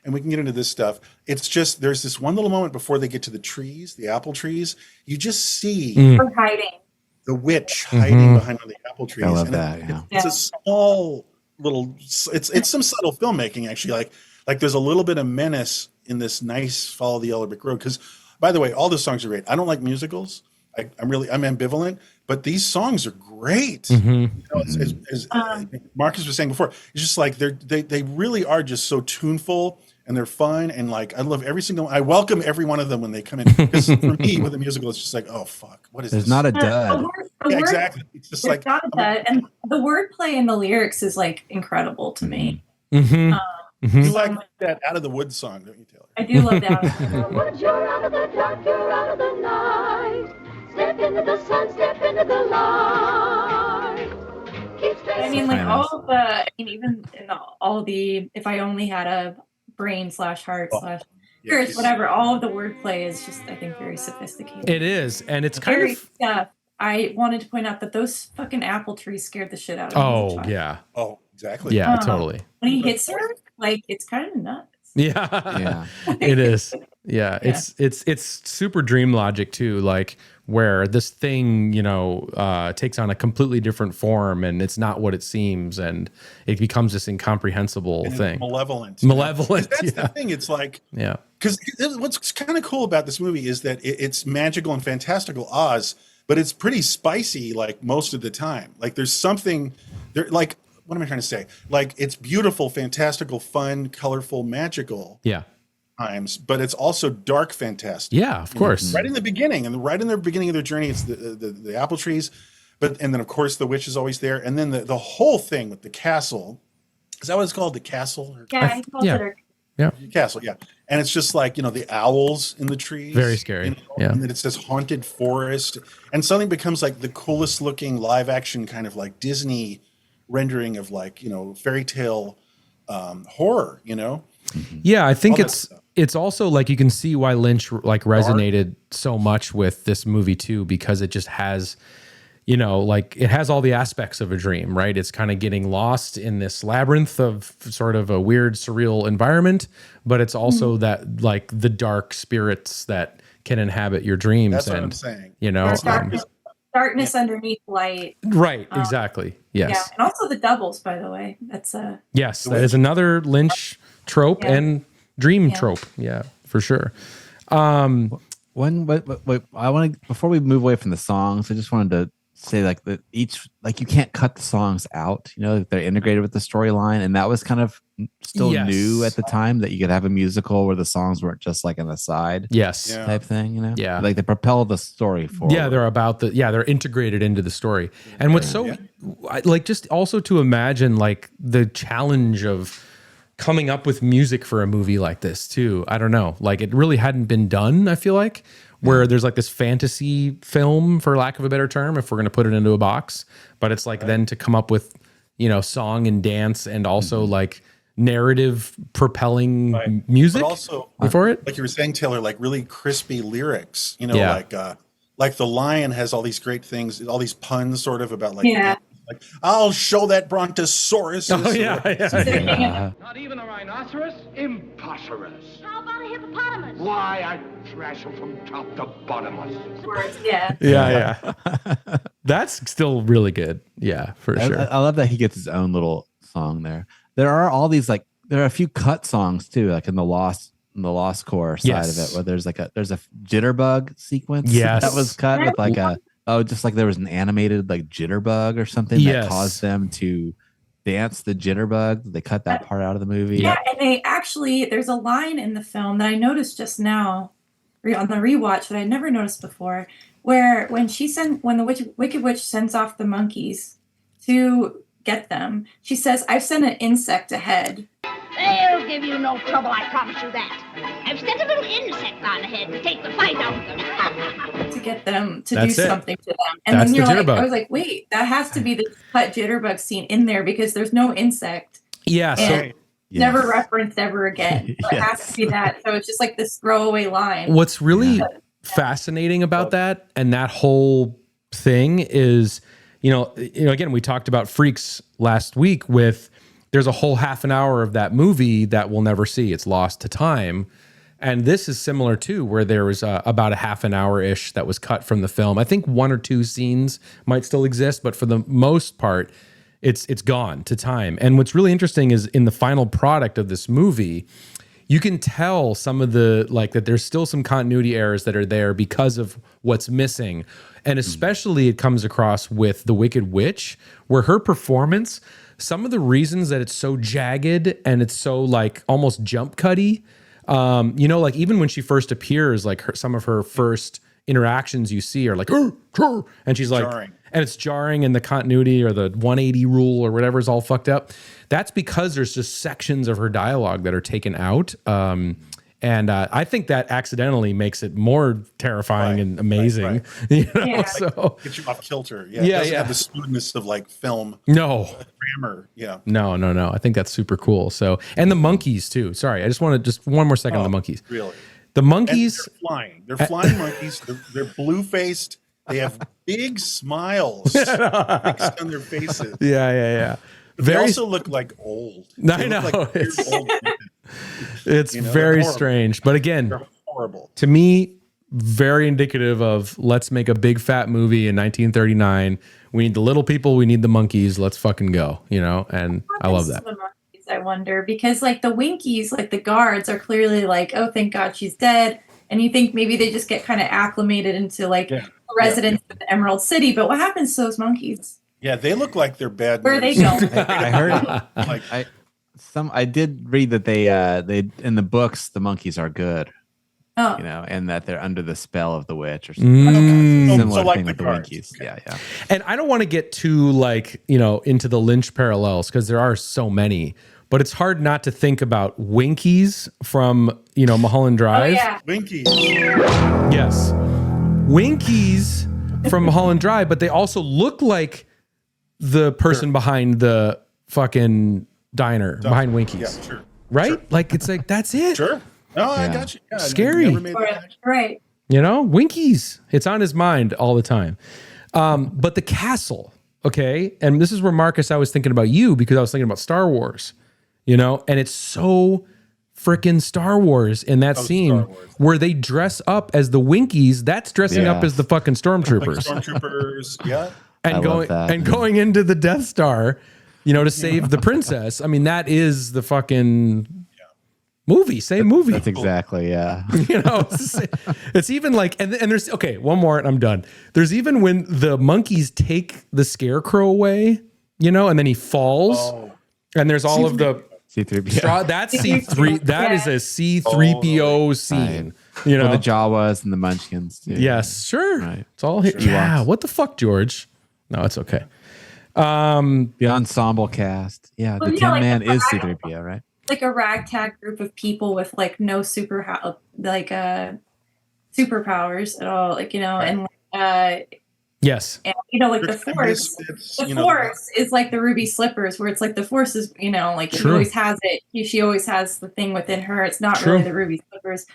[SPEAKER 1] And we can get into this stuff. It's just, there's this one little moment before they get to the trees, the apple trees. You just see
[SPEAKER 6] her hiding.
[SPEAKER 1] The witch hiding behind the apple trees.
[SPEAKER 5] I love that.
[SPEAKER 1] It's a small little, it's some subtle filmmaking actually. Like there's a little bit of menace in this nice Follow the Yellow Brick Road. Because by the way, all the songs are great. I don't like musicals. I'm ambivalent, but these songs are great. You know, as Marcus was saying before, it's just like they really are just so tuneful and they're fun. And like, I love I welcome every one of them when they come in. Because for me with a musical, it's just like, oh fuck, what is this?
[SPEAKER 5] There's not a dud.
[SPEAKER 1] Exactly. It's just like
[SPEAKER 6] not a dud. And the wordplay in the lyrics is like incredible to me.
[SPEAKER 1] You like that Out of the Woods song, don't you, Taylor?
[SPEAKER 6] I do love that.
[SPEAKER 3] Once you're out of the dark, you're out of the night. Step into the sun, step into the light.
[SPEAKER 6] I mean, like even in all the, if I only had a brain /heart / whatever, all of the wordplay is just, I think, very sophisticated.
[SPEAKER 4] It is, and it's kind of
[SPEAKER 6] stuff. I wanted to point out that those fucking apple trees scared the shit out of me.
[SPEAKER 4] Oh yeah.
[SPEAKER 1] Oh, exactly.
[SPEAKER 4] Yeah, totally.
[SPEAKER 6] When he hits her, like it's kind of nuts.
[SPEAKER 4] Yeah. It is. Yeah, it's super dream logic too, like where this thing, takes on a completely different form and it's not what it seems and it becomes this incomprehensible thing.
[SPEAKER 1] Malevolent.
[SPEAKER 4] Malevolent.
[SPEAKER 1] That's the thing. It's like, because what's kind of cool about this movie is that it's magical and fantastical Oz, but it's pretty spicy like most of the time. Like there's something there, like, what am I trying to say? Like it's beautiful, fantastical, fun, colorful, magical.
[SPEAKER 4] Yeah.
[SPEAKER 1] Times, but it's also dark fantastic.
[SPEAKER 4] Yeah, of course.
[SPEAKER 1] Right in the beginning, and right in the beginning of their journey, it's the apple trees, and then of course the witch is always there, and then the whole thing with the castle. Is that what it's called? The castle?
[SPEAKER 6] Yeah, he calls it
[SPEAKER 1] castle. Yeah, and it's just like the owls in the trees.
[SPEAKER 4] Very scary. Yeah,
[SPEAKER 1] and then it says haunted forest, and something becomes like the coolest looking live action kind of like Disney rendering of like fairy tale horror.
[SPEAKER 4] Yeah, I think it's also like you can see why Lynch like resonated so much with this movie too, because it just has, like it has all the aspects of a dream, right? It's kind of getting lost in this labyrinth of sort of a weird, surreal environment, but it's also that like the dark spirits that can inhabit your dreams.
[SPEAKER 1] That's what I'm saying.
[SPEAKER 6] Darkness underneath light.
[SPEAKER 4] Right, exactly. Yes.
[SPEAKER 6] Yeah, and also the doubles, by the way. That's
[SPEAKER 4] yes, that is another Lynch trope and dream trope. Yeah, for sure.
[SPEAKER 5] Wait, I want to, before we move away from the songs, I just wanted to say like that each, like you can't cut the songs out, they're integrated with the storyline. And that was kind of still new at the time, that you could have a musical where the songs weren't just like an aside type thing,
[SPEAKER 4] Yeah.
[SPEAKER 5] Like they propel the story forward.
[SPEAKER 4] Yeah, they're integrated into the story. And what's like just also to imagine like the challenge of coming up with music for a movie like this too. I don't know. Like it really hadn't been done, I feel like, where there's like this fantasy film, for lack of a better term, if we're going to put it into a box, but it's like then to come up with, song and dance and also like narrative propelling music
[SPEAKER 1] but also
[SPEAKER 4] for it.
[SPEAKER 1] Like you were saying, Taylor, like really crispy lyrics, like the lion has all these great things, all these puns sort of about like, like I'll show that brontosaurus.
[SPEAKER 4] Oh yeah.
[SPEAKER 9] Not even a rhinoceros? Imposterous.
[SPEAKER 3] How about a hippopotamus?
[SPEAKER 9] Why, I trash them from top to bottomless.
[SPEAKER 6] Yeah.
[SPEAKER 4] That's still really good. Yeah, for sure.
[SPEAKER 5] I love that he gets his own little song there. There are all these like, there are a few cut songs too, like in the Lost Core side of it, where there's a jitterbug sequence that was cut with like just like there was an animated like jitterbug or something that caused them to dance the jitterbug. They cut that part out of the movie.
[SPEAKER 6] Yeah, and they actually, there's a line in the film that I noticed just now on the rewatch that I never noticed before, where when the Wicked Witch sends off the monkeys to get them, she says, "I've sent an insect ahead."
[SPEAKER 3] They'll give you no trouble, I promise you that. I've sent a little insect on ahead to take the fight out of them.
[SPEAKER 6] To get them to
[SPEAKER 4] That's
[SPEAKER 6] do
[SPEAKER 4] it.
[SPEAKER 6] something to them. And
[SPEAKER 4] That's
[SPEAKER 6] then you're
[SPEAKER 4] the
[SPEAKER 6] like,
[SPEAKER 4] jitterbug.
[SPEAKER 6] I was like, wait, that has to be the cut jitterbug scene in there because there's no insect.
[SPEAKER 4] Yeah.
[SPEAKER 6] And never referenced ever again. So it has to be that. So it's just like this throwaway line.
[SPEAKER 4] What's really fascinating about that and that whole thing is, again, we talked about Freaks last week with there's a whole half an hour of that movie that we'll never see. It's lost to time. And this is similar too, where there was about a half an hour-ish that was cut from the film. I think one or two scenes might still exist, but for the most part, it's gone to time. And what's really interesting is in the final product of this movie, you can tell some of the, like, that there's still some continuity errors that are there because of what's missing. And especially it comes across with the Wicked Witch, where her performance, some of the reasons that it's so jagged and it's so like almost jump cutty, like even when she first appears, like some of her first interactions you see are like, and she's like,
[SPEAKER 1] jarring.
[SPEAKER 4] And it's jarring, and the continuity or the 180 rule or whatever is all fucked up. That's because there's just sections of her dialogue that are taken out. And I think that accidentally makes it more terrifying and amazing.
[SPEAKER 1] Right.
[SPEAKER 4] So
[SPEAKER 1] Get you off kilter.
[SPEAKER 4] Yeah,
[SPEAKER 1] It doesn't have the smoothness of like film.
[SPEAKER 4] No.
[SPEAKER 1] Grammar. Yeah.
[SPEAKER 4] No. I think that's super cool. So, and the monkeys too. Sorry, I just want to one more second on the monkeys.
[SPEAKER 1] Really?
[SPEAKER 4] The monkeys.
[SPEAKER 1] And they're flying. They're flying monkeys. They're blue-faced. They have big smiles fixed on their faces.
[SPEAKER 4] Yeah.
[SPEAKER 1] They also look like old.
[SPEAKER 4] I know.
[SPEAKER 1] Like old
[SPEAKER 4] It's very strange. But again,
[SPEAKER 1] they're horrible.
[SPEAKER 4] To me, very indicative of let's make a big fat movie in 1939. We need the little people, we need the monkeys. Let's fucking go, you know. And I love that.
[SPEAKER 6] The monkeys, I wonder, because like the Winkies, like the guards are clearly like, oh, thank God she's dead, and you think maybe they just get kind of acclimated into like residents of the Emerald City. But what happens to those monkeys?
[SPEAKER 1] Yeah, they look like they're bad.
[SPEAKER 6] Where are they
[SPEAKER 1] news.
[SPEAKER 6] going?
[SPEAKER 5] I heard
[SPEAKER 1] Like,
[SPEAKER 5] I did read that they in the books the monkeys are good,
[SPEAKER 6] Oh,
[SPEAKER 5] you know, and that they're under the spell of the witch or something.
[SPEAKER 1] so
[SPEAKER 5] Similar
[SPEAKER 1] like
[SPEAKER 5] thing
[SPEAKER 1] the
[SPEAKER 5] with the
[SPEAKER 1] cards.
[SPEAKER 5] Winkies.
[SPEAKER 1] Okay.
[SPEAKER 5] Yeah.
[SPEAKER 4] And I don't want to get too like, you know, into the Lynch parallels because there are so many, but it's hard not to think about Winkies from, you know, Mulholland Drive.
[SPEAKER 6] yeah.
[SPEAKER 1] Winkies.
[SPEAKER 4] Yes. Winkies from Mulholland Drive, but they also look like the person behind the fucking diner behind Winkies.
[SPEAKER 1] Yeah, sure.
[SPEAKER 4] Right?
[SPEAKER 1] Sure.
[SPEAKER 4] Like it's like that's it.
[SPEAKER 1] Sure. No, I got you. Yeah, I
[SPEAKER 4] Scary.
[SPEAKER 1] never made that connection.
[SPEAKER 6] Right.
[SPEAKER 4] You know, Winkies. It's on his mind all the time. But the castle, okay, and this is where Marcus, I was thinking about you because I was thinking about Star Wars, you know, and it's so freaking Star Wars in that scene where they dress up as the Winkies. That's dressing up as the fucking stormtroopers.
[SPEAKER 1] Like stormtroopers, yeah.
[SPEAKER 4] And going into the Death Star, you know, to save the princess. I mean, that is the fucking movie, same movie.
[SPEAKER 5] That's exactly, yeah.
[SPEAKER 4] You know, it's even like, and there's, okay, one more and I'm done. There's even when the monkeys take the scarecrow away, you know, and then he falls and there's all of the
[SPEAKER 5] C-3PO.
[SPEAKER 4] that's C3, that is a C3PO scene, you know.
[SPEAKER 5] Or the Jawas and the Munchkins too.
[SPEAKER 4] Yes, sure.
[SPEAKER 5] Right.
[SPEAKER 4] It's all here. Yeah, what the fuck, George? No, it's okay.
[SPEAKER 5] The ensemble cast. Yeah, the
[SPEAKER 6] Well,
[SPEAKER 5] Tin
[SPEAKER 6] like
[SPEAKER 5] Man
[SPEAKER 6] the
[SPEAKER 5] is C-3PO, right?
[SPEAKER 6] Like a ragtag group of people with like no superpowers at all, like, you know, and
[SPEAKER 4] yes,
[SPEAKER 6] and you know, like the
[SPEAKER 1] They're
[SPEAKER 6] Force.
[SPEAKER 1] misfits,
[SPEAKER 6] The
[SPEAKER 1] you know,
[SPEAKER 6] Force is like the ruby slippers, where it's like the Force is, you know, like she always has it. She always has the thing within her. It's not really the ruby slippers,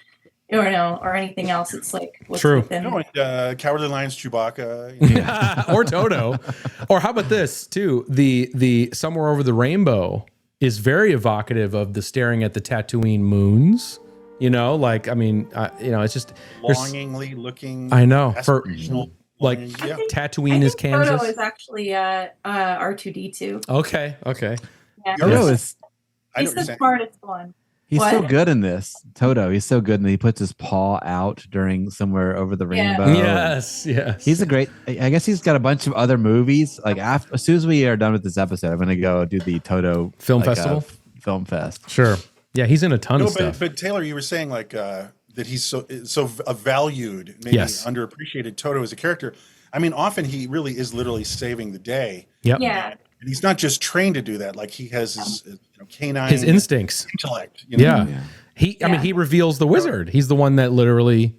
[SPEAKER 6] or anything else. It's like what's within.
[SPEAKER 1] No, and, Cowardly Lions, Chewbacca, you know.
[SPEAKER 4] or Toto, or how about this too? The Somewhere Over the Rainbow is very evocative of the staring at the Tatooine moons. You know, like I mean, you know, it's just
[SPEAKER 1] longingly looking.
[SPEAKER 4] I know for
[SPEAKER 1] aspirational
[SPEAKER 4] like
[SPEAKER 1] longing, yeah.
[SPEAKER 4] Tatooine is Kansas.
[SPEAKER 6] Toto is actually R2D2.
[SPEAKER 4] Okay.
[SPEAKER 6] Yeah.
[SPEAKER 5] Yoda is
[SPEAKER 6] He's the smartest one.
[SPEAKER 5] He's
[SPEAKER 6] What?
[SPEAKER 5] so good in this. Toto, he's so good, and he puts his paw out during Somewhere Over the Rainbow.
[SPEAKER 4] Yes.
[SPEAKER 5] He's a great. I guess he's got a bunch of other movies. Like as soon as we are done with this episode, I'm going to go do the Toto
[SPEAKER 4] Film Festival?
[SPEAKER 5] Film Fest.
[SPEAKER 4] Sure. Yeah, he's in a ton of stuff.
[SPEAKER 1] But Taylor, you were saying like that he's so valued, maybe underappreciated Toto as a character. I mean, often he really is literally saving the day.
[SPEAKER 4] Yep.
[SPEAKER 6] Yeah.
[SPEAKER 1] And he's not just trained to do that. Like he has his canine,
[SPEAKER 4] His instincts,
[SPEAKER 1] intellect. You know?
[SPEAKER 4] Yeah. I mean, he reveals the wizard. He's the one that literally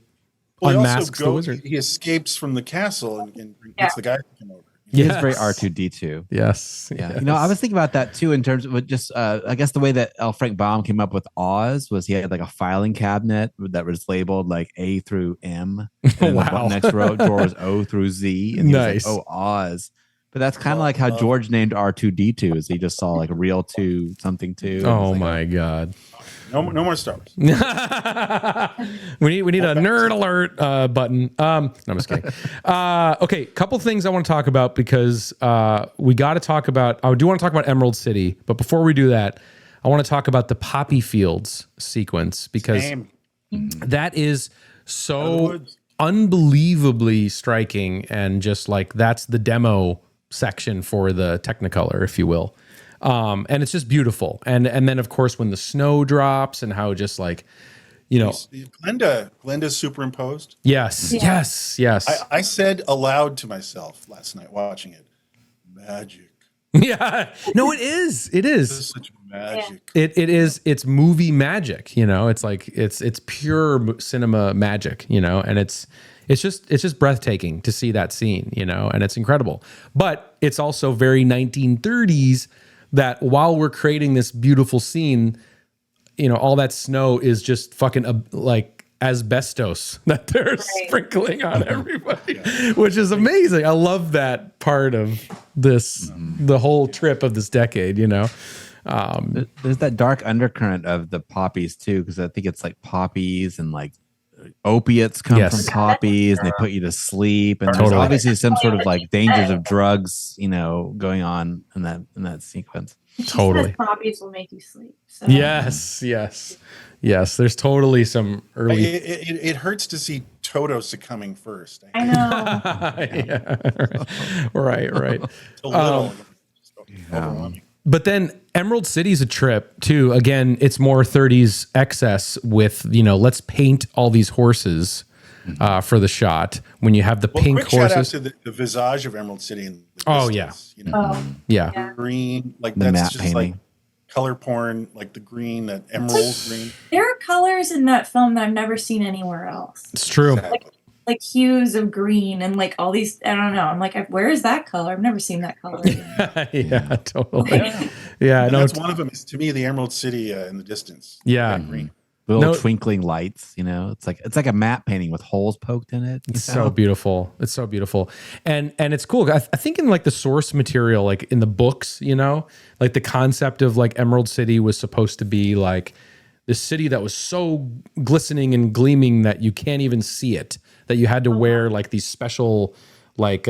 [SPEAKER 4] unmasks the wizard.
[SPEAKER 1] He escapes from the castle and gets the guy to come over.
[SPEAKER 5] He is very R2D2.
[SPEAKER 4] Yes.
[SPEAKER 5] Yeah. You know, I was thinking about that too in terms of just, I guess the way that L. Frank Baum came up with Oz was he had like a filing cabinet that was labeled like A through M. And
[SPEAKER 4] Wow.
[SPEAKER 5] The next row door was O through Z. And he
[SPEAKER 4] Nice.
[SPEAKER 5] was like, oh, Oz. But that's kind of like how George named R2D2 is he just saw like a real 2 something 2.
[SPEAKER 4] Oh my God.
[SPEAKER 1] No more Star Wars.
[SPEAKER 4] we need a nerd alert button. No, I'm just kidding. Okay, couple things I want to talk about because we got to talk about. I do want to talk about Emerald City, but before we do that, I want to talk about the poppy fields sequence because that is so unbelievably striking and just like that's the demo section for the Technicolor, if you will. And it's just beautiful. And then of course when the snow drops and how just like, you know,
[SPEAKER 1] Glenda's superimposed.
[SPEAKER 4] Yes.
[SPEAKER 1] I said aloud to myself last night watching it, magic.
[SPEAKER 4] Yeah. No, it is. It is.
[SPEAKER 1] This is such magic.
[SPEAKER 4] It is. It's movie magic. You know, it's like it's pure cinema magic. You know, and it's just breathtaking to see that scene. You know, and it's incredible. But it's also very 1930s. That while we're creating this beautiful scene, you know, all that snow is just fucking like asbestos that they're sprinkling on everybody, which is amazing. I love that part of this, the whole trip of this decade, you know.
[SPEAKER 5] There's that dark undercurrent of the Poppies too, because I think it's like poppies and like opiates come
[SPEAKER 4] Yes.
[SPEAKER 5] from poppies and they put you to sleep. And there's
[SPEAKER 4] Totally.
[SPEAKER 5] obviously some sort of like dangers of drugs, going on in that sequence.
[SPEAKER 6] She
[SPEAKER 4] Totally.
[SPEAKER 6] says poppies will make you sleep. So.
[SPEAKER 4] Yes. There's totally some early.
[SPEAKER 1] It hurts to see Toto succumbing first.
[SPEAKER 6] I know.
[SPEAKER 4] Yeah. Right.
[SPEAKER 1] It's a little overwhelming.
[SPEAKER 4] But then Emerald City's a trip too. Again, it's more 30s excess with, let's paint all these horses for the shot. When you have the pink
[SPEAKER 1] quick shout out
[SPEAKER 4] horses.
[SPEAKER 1] to the visage of Emerald City. In the
[SPEAKER 4] Oh,
[SPEAKER 1] distance,
[SPEAKER 4] Yeah.
[SPEAKER 1] green, like
[SPEAKER 5] The
[SPEAKER 1] that's
[SPEAKER 5] matte
[SPEAKER 1] just
[SPEAKER 5] painting.
[SPEAKER 1] like color porn, like the green, that emerald green.
[SPEAKER 6] There are colors in that film that I've never seen anywhere else.
[SPEAKER 4] It's true.
[SPEAKER 6] Like hues of green and like all these, I don't know. I'm like, where is that color? I've never seen that color.
[SPEAKER 4] Yeah, totally. Yeah,
[SPEAKER 1] And
[SPEAKER 4] no,
[SPEAKER 1] that's one of them. Is to me the Emerald City in the distance.
[SPEAKER 4] yeah.
[SPEAKER 1] Green.
[SPEAKER 5] The little
[SPEAKER 4] No-
[SPEAKER 5] twinkling lights, it's like a matte painting with holes poked in it.
[SPEAKER 4] It's so beautiful. It's so beautiful. And it's cool. I think in like the source material, like in the books, like the concept of like Emerald City was supposed to be like this city that was so glistening and gleaming that you can't even see it, that you had to wear like these special like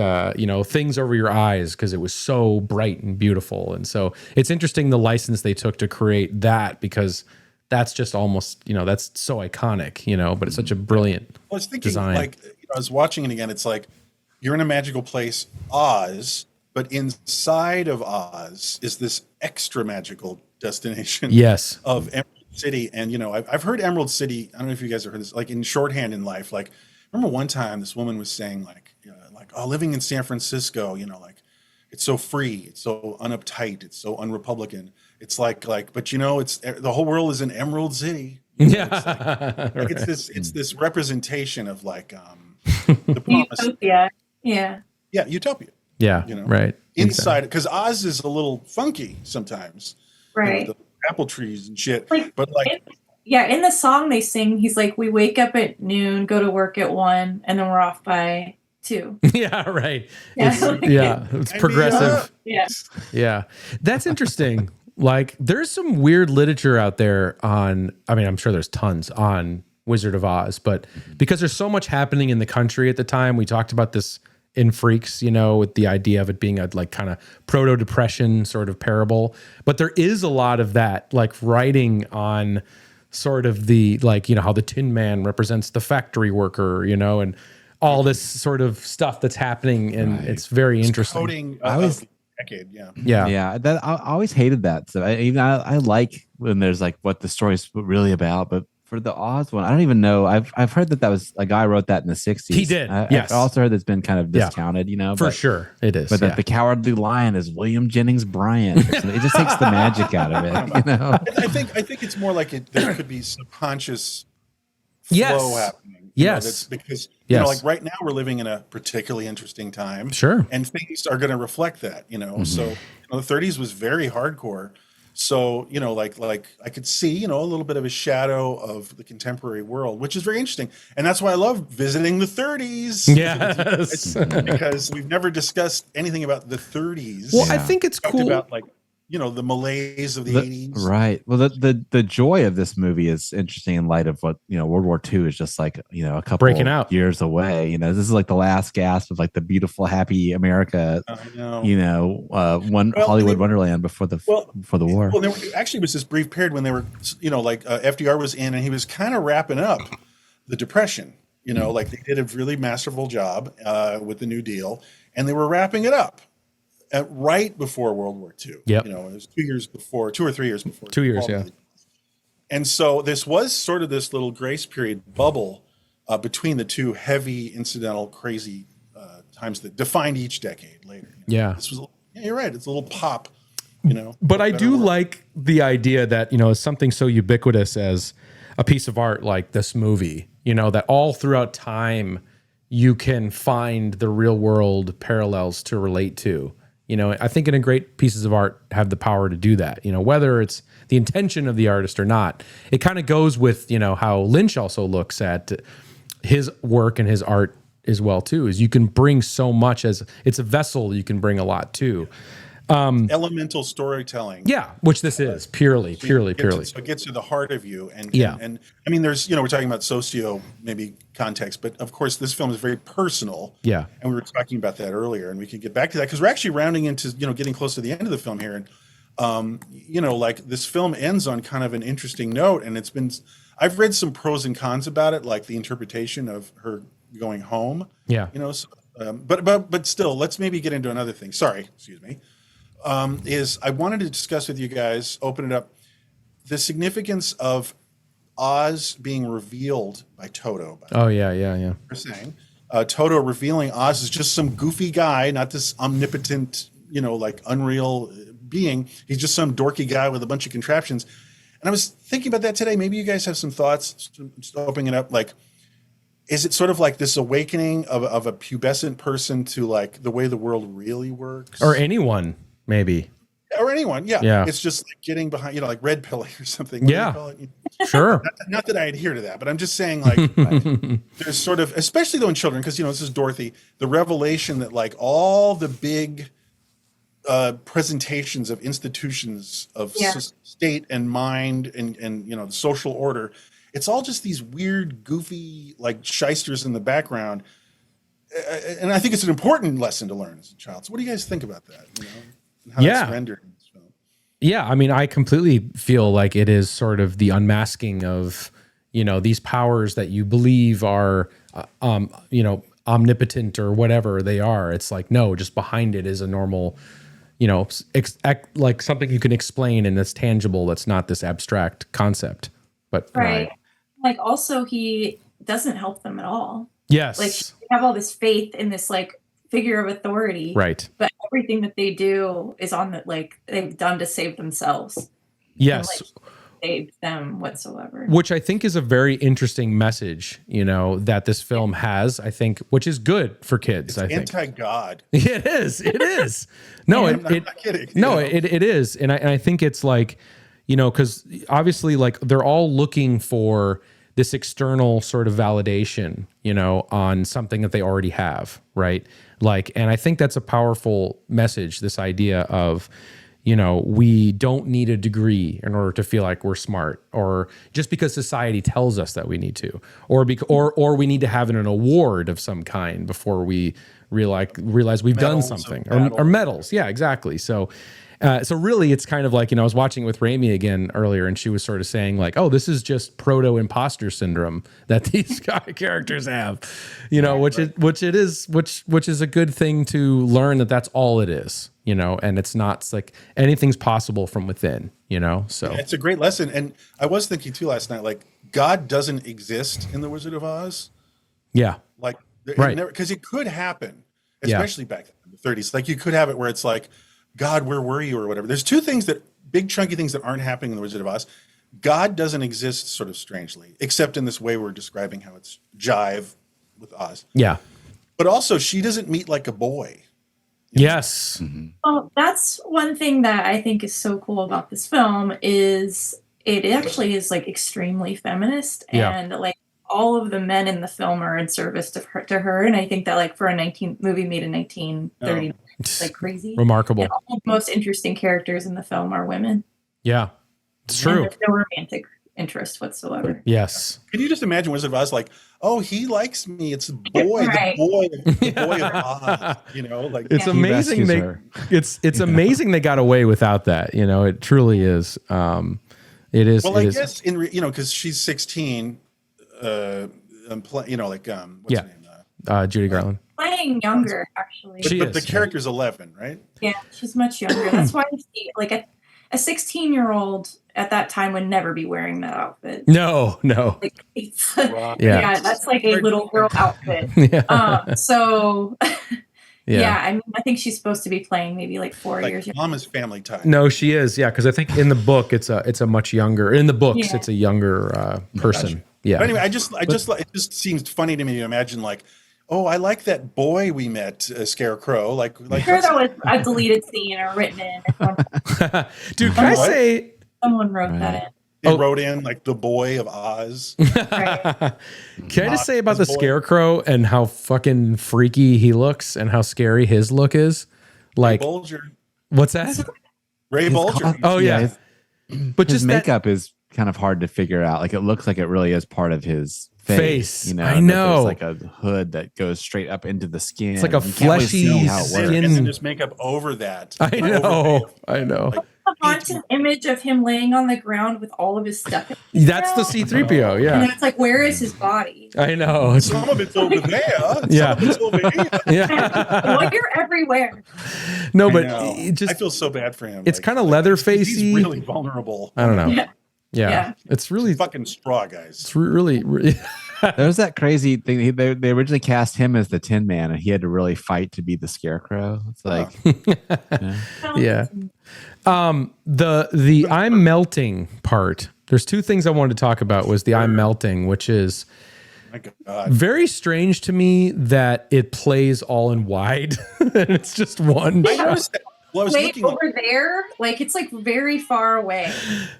[SPEAKER 4] things over your eyes because it was so bright and beautiful. And so it's interesting the license they took to create that, because that's just almost, that's so iconic, but it's such a brilliant
[SPEAKER 1] I was thinking,
[SPEAKER 4] design.
[SPEAKER 1] like, I was watching it again. It's like you're in a magical place, Oz, but inside of Oz is this extra magical destination.
[SPEAKER 4] Yes.
[SPEAKER 1] Of Emerald City, and I've heard Emerald City. I don't know if you guys have heard this, like in shorthand in life. Like, remember one time this woman was saying, oh, living in San Francisco, like it's so free, it's so unuptight, it's so unrepublican. It's like, but it's the whole world is an Emerald City.
[SPEAKER 4] Yeah.
[SPEAKER 1] It's this representation of like the promise.
[SPEAKER 6] Utopia. Yeah.
[SPEAKER 1] Yeah, utopia.
[SPEAKER 4] Yeah. Right.
[SPEAKER 1] Inside, because Oz is a little funky sometimes.
[SPEAKER 6] Right.
[SPEAKER 1] The apple trees and shit.
[SPEAKER 6] But in the song they sing, he's like, we wake up at noon, go to work at 1, and then we're off by 2.
[SPEAKER 4] Yeah, right.
[SPEAKER 6] Yeah.
[SPEAKER 4] It's progressive.
[SPEAKER 6] Yeah.
[SPEAKER 4] Yeah. That's interesting. Like, there's some weird literature out there I'm sure there's tons on Wizard of Oz, but because there's so much happening in the country at the time, we talked about this in Freaks, with the idea of it being a like kind of proto-depression sort of parable. But there is a lot of that, like writing on sort of the, like, how the Tin Man represents the factory worker, and all this sort of stuff that's happening. And it's very interesting.
[SPEAKER 1] Coding decade,
[SPEAKER 5] Yeah. That I always hated that. So I like when there's like what the story's really about, but for the Oz one, I don't even know. I've heard that was a guy wrote that in the 60s.
[SPEAKER 4] He did. Yes.
[SPEAKER 5] I've also heard that's been kind of discounted,
[SPEAKER 4] For sure. It is.
[SPEAKER 5] But the Cowardly Lion is William Jennings Bryan. It just takes the magic out of it.
[SPEAKER 1] I think it's more like there could be subconscious flow happening. That's because like right now we're living in a particularly interesting time.
[SPEAKER 4] Sure.
[SPEAKER 1] And things are going to reflect that. So the 30s was very hardcore. So, like I could see, a little bit of a shadow of the contemporary world, which is very interesting. And that's why I love visiting the 30s.
[SPEAKER 4] Yes.
[SPEAKER 1] Because we've never discussed anything about the 30s.
[SPEAKER 4] Well, I think it's cool.
[SPEAKER 1] About the malaise of the 80s.
[SPEAKER 5] Right. Well, the joy of this movie is interesting in light of what, World War II is just like, a couple
[SPEAKER 4] breaking out
[SPEAKER 5] years away. This is like the last gasp of like the beautiful, happy America, Hollywood Wonderland before the war.
[SPEAKER 1] Well, there actually was this brief period when they were, FDR was in and he was kind of wrapping up the Depression, like they did a really masterful job with the New Deal, and they were wrapping it up. Right before World War II.
[SPEAKER 4] Yep.
[SPEAKER 1] It was 2 years before, 2 or 3 years before.
[SPEAKER 4] 2 years, yeah.
[SPEAKER 1] And so this was sort of this little grace period bubble between the two heavy, incidental, crazy times that defined each decade later.
[SPEAKER 4] Yeah.
[SPEAKER 1] This was, you're right. It's a little pop,
[SPEAKER 4] But I do like the idea that, something so ubiquitous as a piece of art like this movie, that all throughout time you can find the real world parallels to relate to. I think in a great pieces of art have the power to do that, whether it's the intention of the artist or not. It kind of goes with, how Lynch also looks at his work and his art as well, too, is you can bring so much as it's a vessel, you can bring a lot too.
[SPEAKER 1] elemental storytelling.
[SPEAKER 4] Yeah, which this is purely.
[SPEAKER 1] So it gets to the heart of you. And I mean, there's, we're talking about socio maybe context, but of course this film is very personal.
[SPEAKER 4] Yeah.
[SPEAKER 1] And we were talking about that earlier, and we can get back to that because we're actually rounding into, getting close to the end of the film here. And, like this film ends on kind of an interesting note, and I've read some pros and cons about it, like the interpretation of her going home.
[SPEAKER 4] Yeah.
[SPEAKER 1] But still, let's maybe get into another thing. Sorry, excuse me. Is I wanted to discuss with you guys, open it up, the significance of Oz being revealed by Toto.
[SPEAKER 4] Yeah.
[SPEAKER 1] We're saying Toto revealing Oz is just some goofy guy, not this omnipotent, like unreal being. He's just some dorky guy with a bunch of contraptions. And I was thinking about that today. Maybe you guys have some thoughts, just opening it up. Like, is it sort of like this awakening of a pubescent person to like the way the world really works?
[SPEAKER 4] Or anyone, maybe.
[SPEAKER 1] Or anyone, yeah. It's just like getting behind, like red pilling or something. What do you call it?
[SPEAKER 4] Sure.
[SPEAKER 1] Not that I adhere to that, but I'm just saying, like, there's sort of, especially though in children, because this is Dorothy, the revelation that like all the big presentations of institutions of state and mind and the social order, it's all just these weird, goofy, like shysters in the background. And I think it's an important lesson to learn as a child. So what do you guys think about that? And how it's rendered in this film?
[SPEAKER 4] Yeah, I mean, I completely feel like it is sort of the unmasking of, these powers that you believe are, omnipotent or whatever they are. It's like, no, just behind it is a normal, like something you can explain and that's tangible. That's not this abstract concept. But
[SPEAKER 6] right. Like also he doesn't help them at all.
[SPEAKER 4] Yes.
[SPEAKER 6] Like they have all this faith in this like figure of authority.
[SPEAKER 4] Right.
[SPEAKER 6] But everything that they do is on the like they've done to save themselves.
[SPEAKER 4] Yes.
[SPEAKER 6] And, like, save them whatsoever.
[SPEAKER 4] Which I think is a very interesting message, that this film has, I think, which is good for kids. I think
[SPEAKER 1] anti-God.
[SPEAKER 4] It is. It is. No,
[SPEAKER 1] I'm not kidding.
[SPEAKER 4] No, it is. And I think it's like, because obviously like they're all looking for this external sort of validation, on something that they already have. Right. Like, and I think that's a powerful message, this idea of, we don't need a degree in order to feel like we're smart, or just because society tells us that we need to, or we need to have an award of some kind before we realize we've done something, or medals. Yeah, exactly. So really it's kind of like, I was watching it with Raimi again earlier, and she was sort of saying like, oh, this is just proto imposter syndrome that these characters have, which is a good thing to learn, that's all it is. And it's not like anything's possible from within, so.
[SPEAKER 1] It's a great lesson. And I was thinking too last night, like God doesn't exist in The Wizard of Oz.
[SPEAKER 4] Yeah.
[SPEAKER 1] Like,
[SPEAKER 4] right.
[SPEAKER 1] Because it could happen, especially back in the 30s. Like you could have it where it's like, God, where were you or whatever. There's two things big chunky things that aren't happening in The Wizard of Oz. God doesn't exist sort of strangely, except in this way we're describing how it's jive with Oz.
[SPEAKER 4] Yeah.
[SPEAKER 1] But also she doesn't meet like a boy.
[SPEAKER 4] Yes.
[SPEAKER 6] Mm-hmm. Well, that's one thing that I think is so cool about this film is it actually is like extremely feminist, and like all of the men in the film are in service to her. And I think that like for a movie made in 1930, it's like crazy.
[SPEAKER 4] Remarkable.
[SPEAKER 6] And all the most interesting characters in the film are women.
[SPEAKER 4] Yeah, it's true.
[SPEAKER 6] There's no romantic interest whatsoever.
[SPEAKER 4] Yes.
[SPEAKER 1] Can you just imagine Wizard of Oz like, oh, he likes me. It's a boy,
[SPEAKER 6] right.
[SPEAKER 1] the boy of Oz. Like
[SPEAKER 4] it's amazing. It's amazing they got away without that. It truly is. It is.
[SPEAKER 1] Well, I guess because she's 16. What's her name?
[SPEAKER 4] Judy Garland.
[SPEAKER 6] Playing younger, actually.
[SPEAKER 1] But the character's 11, right?
[SPEAKER 6] Yeah, she's much younger. That's why you see like a 16-year-old at that time would never be wearing that outfit.
[SPEAKER 4] No.
[SPEAKER 6] Like, yeah, that's like a little girl outfit. So yeah, I mean, I think she's supposed to be playing maybe like 4 years younger.
[SPEAKER 1] Mama's Family type.
[SPEAKER 4] No, she is. Yeah, because I think in the book it's a much younger. In the books, it's a younger person.
[SPEAKER 1] Gotcha.
[SPEAKER 4] Yeah.
[SPEAKER 1] But anyway, it just seems funny to me to imagine like, oh, I like that boy we met, Scarecrow. Like
[SPEAKER 6] I'm sure that was a deleted scene or written in.
[SPEAKER 4] Dude, can I say
[SPEAKER 6] someone wrote that in?
[SPEAKER 1] They wrote in like the boy of Oz.
[SPEAKER 6] Right.
[SPEAKER 4] Can I just say about the Scarecrow and how fucking freaky he looks and how scary his look is? Like, What's that?
[SPEAKER 1] Ray
[SPEAKER 5] His
[SPEAKER 1] Bolger.
[SPEAKER 5] costume-
[SPEAKER 4] Oh yeah,
[SPEAKER 5] his,
[SPEAKER 4] but
[SPEAKER 5] his
[SPEAKER 4] just
[SPEAKER 5] makeup is kind of hard to figure out. Like it looks like it really is part of his face. You know,
[SPEAKER 4] I
[SPEAKER 5] that
[SPEAKER 4] know.
[SPEAKER 5] There's like a hood that goes straight up into the skin.
[SPEAKER 4] It's like a
[SPEAKER 5] You can't really see
[SPEAKER 4] fleshy
[SPEAKER 5] how it works.
[SPEAKER 4] skin.
[SPEAKER 1] And then there's makeup over that.
[SPEAKER 4] I know. I know.
[SPEAKER 1] Like,
[SPEAKER 6] A haunted image of him laying on the ground with all of his stuff.
[SPEAKER 4] That's the C-3PO.
[SPEAKER 6] And
[SPEAKER 4] Yeah,
[SPEAKER 6] then it's like, where is his body?
[SPEAKER 4] I know.
[SPEAKER 1] some of it's over there.
[SPEAKER 4] Yeah.
[SPEAKER 1] Some of it's over here.
[SPEAKER 4] Yeah.
[SPEAKER 6] Well, you're everywhere.
[SPEAKER 4] No,
[SPEAKER 1] I
[SPEAKER 4] but
[SPEAKER 1] know.
[SPEAKER 4] it just
[SPEAKER 1] I feel so bad for him.
[SPEAKER 4] it's
[SPEAKER 1] Like,
[SPEAKER 4] kind of leather facey.
[SPEAKER 1] He's really vulnerable.
[SPEAKER 4] I don't know.
[SPEAKER 6] Yeah.
[SPEAKER 4] Yeah.
[SPEAKER 6] Yeah.
[SPEAKER 4] It's really,
[SPEAKER 1] Fucking straw, guys.
[SPEAKER 4] it's really, really.
[SPEAKER 5] There's that crazy thing. They originally cast him as the Tin Man, and he had to really fight to be the Scarecrow. It's like,
[SPEAKER 4] Yeah. The I'm melting part. There's two things I wanted to talk about. Was the I'm melting, which is
[SPEAKER 1] My God.
[SPEAKER 4] very strange to me that it plays all in wide. And it's just one.
[SPEAKER 1] I noticed that. Well, I was
[SPEAKER 6] Way
[SPEAKER 1] looking.
[SPEAKER 6] over there, like it's like very far away.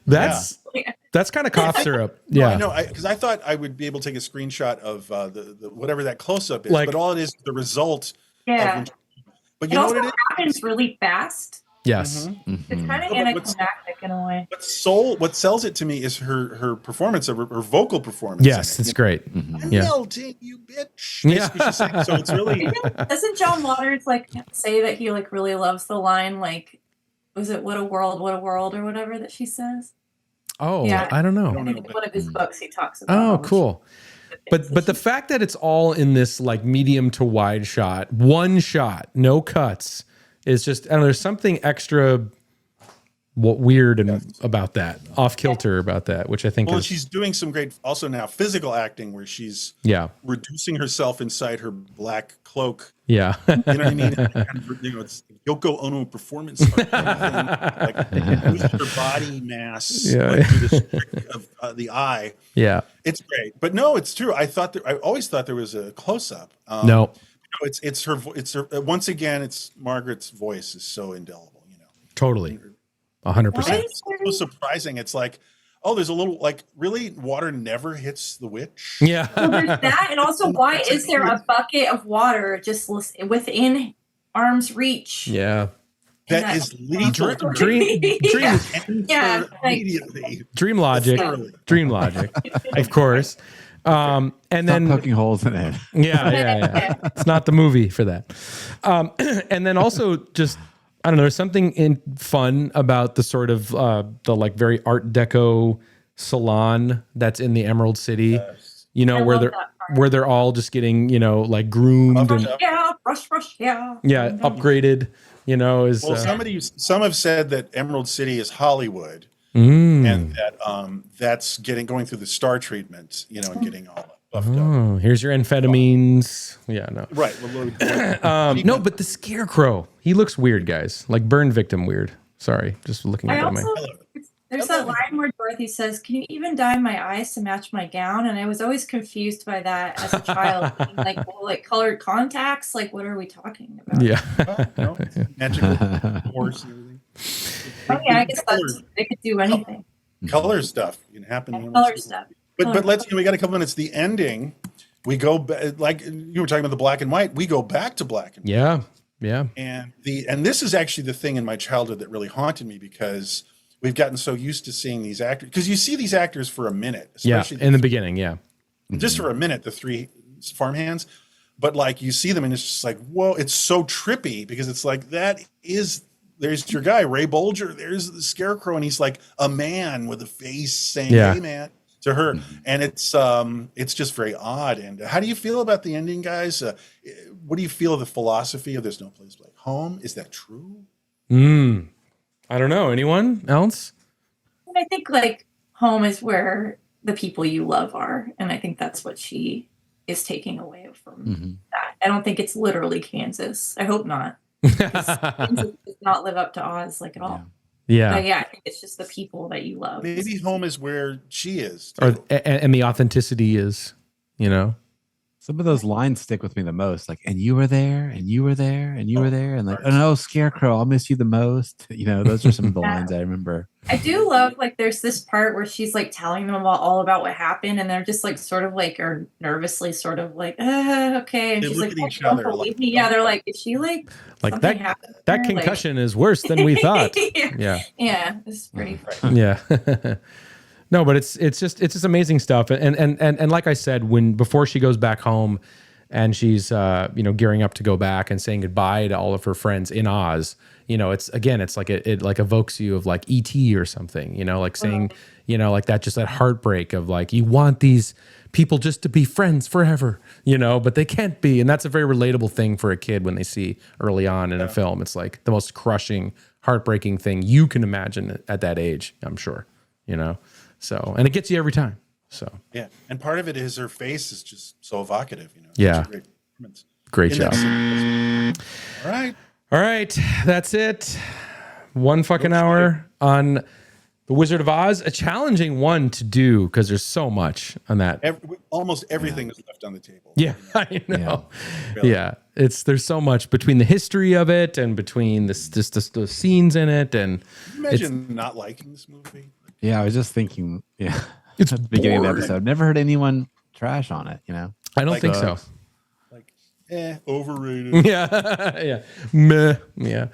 [SPEAKER 4] That's kind of cough syrup. Yeah.
[SPEAKER 1] I know, because I thought I would be able to take a screenshot of the whatever that close up is,
[SPEAKER 4] Like-
[SPEAKER 1] but all it is the result.
[SPEAKER 6] Yeah.
[SPEAKER 1] Of, but
[SPEAKER 6] It
[SPEAKER 1] you know
[SPEAKER 6] also
[SPEAKER 1] what it is?
[SPEAKER 6] happens really fast.
[SPEAKER 4] Yes.
[SPEAKER 6] It's kind of
[SPEAKER 1] But what's-
[SPEAKER 6] anticlimactic in a way.
[SPEAKER 1] What sells it to me is her performance, her vocal performance.
[SPEAKER 4] Yes,
[SPEAKER 1] in it.
[SPEAKER 4] it's great.
[SPEAKER 1] I'm
[SPEAKER 4] Yeah.
[SPEAKER 1] melting, you bitch.
[SPEAKER 4] Yeah.
[SPEAKER 1] Basically, she's saying- so it's really.
[SPEAKER 6] Doesn't John Waters like say that he like really loves the line like, was it what a world, or whatever that she says?
[SPEAKER 4] Oh,
[SPEAKER 6] Yeah.
[SPEAKER 4] I don't know.
[SPEAKER 6] I think in one of his books he talks about.
[SPEAKER 4] Oh,
[SPEAKER 6] all the
[SPEAKER 4] cool. But the fact that it's all in this like medium to wide shot, one shot, no cuts, is just, I don't know, there's something extra weird and about that, off kilter about that, which I think
[SPEAKER 1] Well,
[SPEAKER 4] is
[SPEAKER 1] she's doing some great also now physical acting where she's
[SPEAKER 4] yeah,
[SPEAKER 1] reducing herself inside her black cloak.
[SPEAKER 4] yeah.
[SPEAKER 1] You know what I mean? And kind of, it's Yoko Ono performance art kind of thing. Like moves her body mass
[SPEAKER 4] Yeah.
[SPEAKER 1] like, through the streak of the eye.
[SPEAKER 4] Yeah.
[SPEAKER 1] It's great, but no, it's true. I always thought there was a close up.
[SPEAKER 4] No.
[SPEAKER 1] It's her. It's her. Once again, it's Margaret's voice is so indelible. You know,
[SPEAKER 4] Totally. 100%.
[SPEAKER 1] it's so surprising. It's like, oh, there's a little like really water never hits the witch.
[SPEAKER 4] Yeah.
[SPEAKER 6] Well, there's that, and also, why is there a bucket of water just within arm's reach?
[SPEAKER 4] Yeah.
[SPEAKER 1] That is lethal.
[SPEAKER 4] Dream
[SPEAKER 6] Yeah, like,
[SPEAKER 1] Immediately.
[SPEAKER 4] dream logic.
[SPEAKER 1] Thoroughly.
[SPEAKER 4] Dream logic. Of course. And
[SPEAKER 5] stop
[SPEAKER 4] then
[SPEAKER 5] poking holes in it.
[SPEAKER 4] yeah. It's not the movie for that. And then also just, I don't know, there's something fun about the sort of the like very Art Deco salon that's in the Emerald City. You know,
[SPEAKER 6] I
[SPEAKER 4] where
[SPEAKER 6] love
[SPEAKER 4] they're
[SPEAKER 6] that part.
[SPEAKER 4] where they're all just getting, you know, like groomed and
[SPEAKER 6] yeah, brush, yeah.
[SPEAKER 4] upgraded. You know, is
[SPEAKER 1] Well, some have said that Emerald City is Hollywood,
[SPEAKER 4] Mm.
[SPEAKER 1] and that that's going through the star treatment. You know, and getting all buffed up.
[SPEAKER 4] Oh, here's your amphetamines. Yeah, no.
[SPEAKER 1] Right. Well,
[SPEAKER 4] No, but the Scarecrow, he looks weird, guys. Like burn victim weird. Sorry, just looking
[SPEAKER 6] I
[SPEAKER 4] at my.
[SPEAKER 6] also, there's that line where Dorothy says, "Can you even dye my eyes to match my gown?" And I was always confused by that as a child. Like, well, like colored contacts. Like, what are we talking about?
[SPEAKER 4] Yeah.
[SPEAKER 1] no, magical horse and everything.
[SPEAKER 6] Oh yeah, I guess they could do anything.
[SPEAKER 1] Color stuff can happen.
[SPEAKER 6] Color stuff.
[SPEAKER 1] But let's, we got a couple minutes. The ending, we go back, like you were talking about the black and white. We go back to black and white.
[SPEAKER 4] Yeah. Yeah.
[SPEAKER 1] And this is actually the thing in my childhood that really haunted me because we've gotten so used to seeing these actors. Because you see these actors for a minute,
[SPEAKER 4] Yeah.
[SPEAKER 1] especially
[SPEAKER 4] In the beginning. Yeah.
[SPEAKER 1] just for a minute, the three farmhands. But like you see them and it's just like, whoa, it's so trippy because it's like there's your guy, Ray Bolger. There's the Scarecrow, and he's like a man with a face saying,
[SPEAKER 4] Yeah.
[SPEAKER 1] "Hey, man," to her, and it's just very odd. And how do you feel about the ending, guys? What do you feel of the philosophy of "There's no place like home"? Is that true?
[SPEAKER 4] I don't know. Anyone else?
[SPEAKER 6] And I think like home is where the people you love are, and I think that's what she is taking away from that. I don't think it's literally Kansas. I hope not. Kansas does not live up to Oz like at all.
[SPEAKER 4] Yeah.
[SPEAKER 6] But yeah, I think it's just the people that you love.
[SPEAKER 1] Maybe home is where she is.
[SPEAKER 4] Or
[SPEAKER 1] too.
[SPEAKER 4] and the authenticity is, you know.
[SPEAKER 5] Some of those lines stick with me the most, like, and you were there, and you were there, and you were there, and like, oh no, Scarecrow, I'll miss you the most. You know, those are some of the lines I remember.
[SPEAKER 6] I do love like there's this part where she's like telling them all about what happened, and they're just like sort of like or nervously sort of like, okay, and
[SPEAKER 1] They
[SPEAKER 6] she's
[SPEAKER 1] look
[SPEAKER 6] like,
[SPEAKER 1] at each
[SPEAKER 6] "Oh,
[SPEAKER 1] other
[SPEAKER 6] don't
[SPEAKER 1] like,
[SPEAKER 6] believe me." Yeah, they're like, is she like something
[SPEAKER 4] that
[SPEAKER 6] happened to
[SPEAKER 4] that
[SPEAKER 6] her?
[SPEAKER 4] concussion is worse than we thought. Yeah.
[SPEAKER 6] Yeah, it's pretty funny.
[SPEAKER 4] Yeah. No, but it's just amazing stuff. And like I said, before she goes back home and she's gearing up to go back and saying goodbye to all of her friends in Oz, it's like it like evokes you of like E.T. or something, like saying, like that, just that heartbreak of like, you want these people just to be friends forever, but they can't be. And that's a very relatable thing for a kid when they see early on in a film. It's like the most crushing, heartbreaking thing you can imagine at that age, I'm sure, So, and it gets you every time. So
[SPEAKER 1] yeah, and part of it is her face is just so evocative.
[SPEAKER 4] Yeah, great job. All right, that's it. One fucking hour on The Wizard of Oz. A challenging one to do because there's so much on that.
[SPEAKER 1] Almost everything is left on the table.
[SPEAKER 4] Yeah, I know. Yeah, there's so much between the history of it and between the scenes in it, and
[SPEAKER 1] Can you imagine not liking this movie.
[SPEAKER 5] Yeah, I was just thinking. Yeah,
[SPEAKER 4] it's
[SPEAKER 5] at the beginning of the
[SPEAKER 1] boring.
[SPEAKER 5] episode. Never heard anyone trash on it.
[SPEAKER 4] I don't think so.
[SPEAKER 1] Like, overrated.
[SPEAKER 4] Yeah. Meh. Yeah.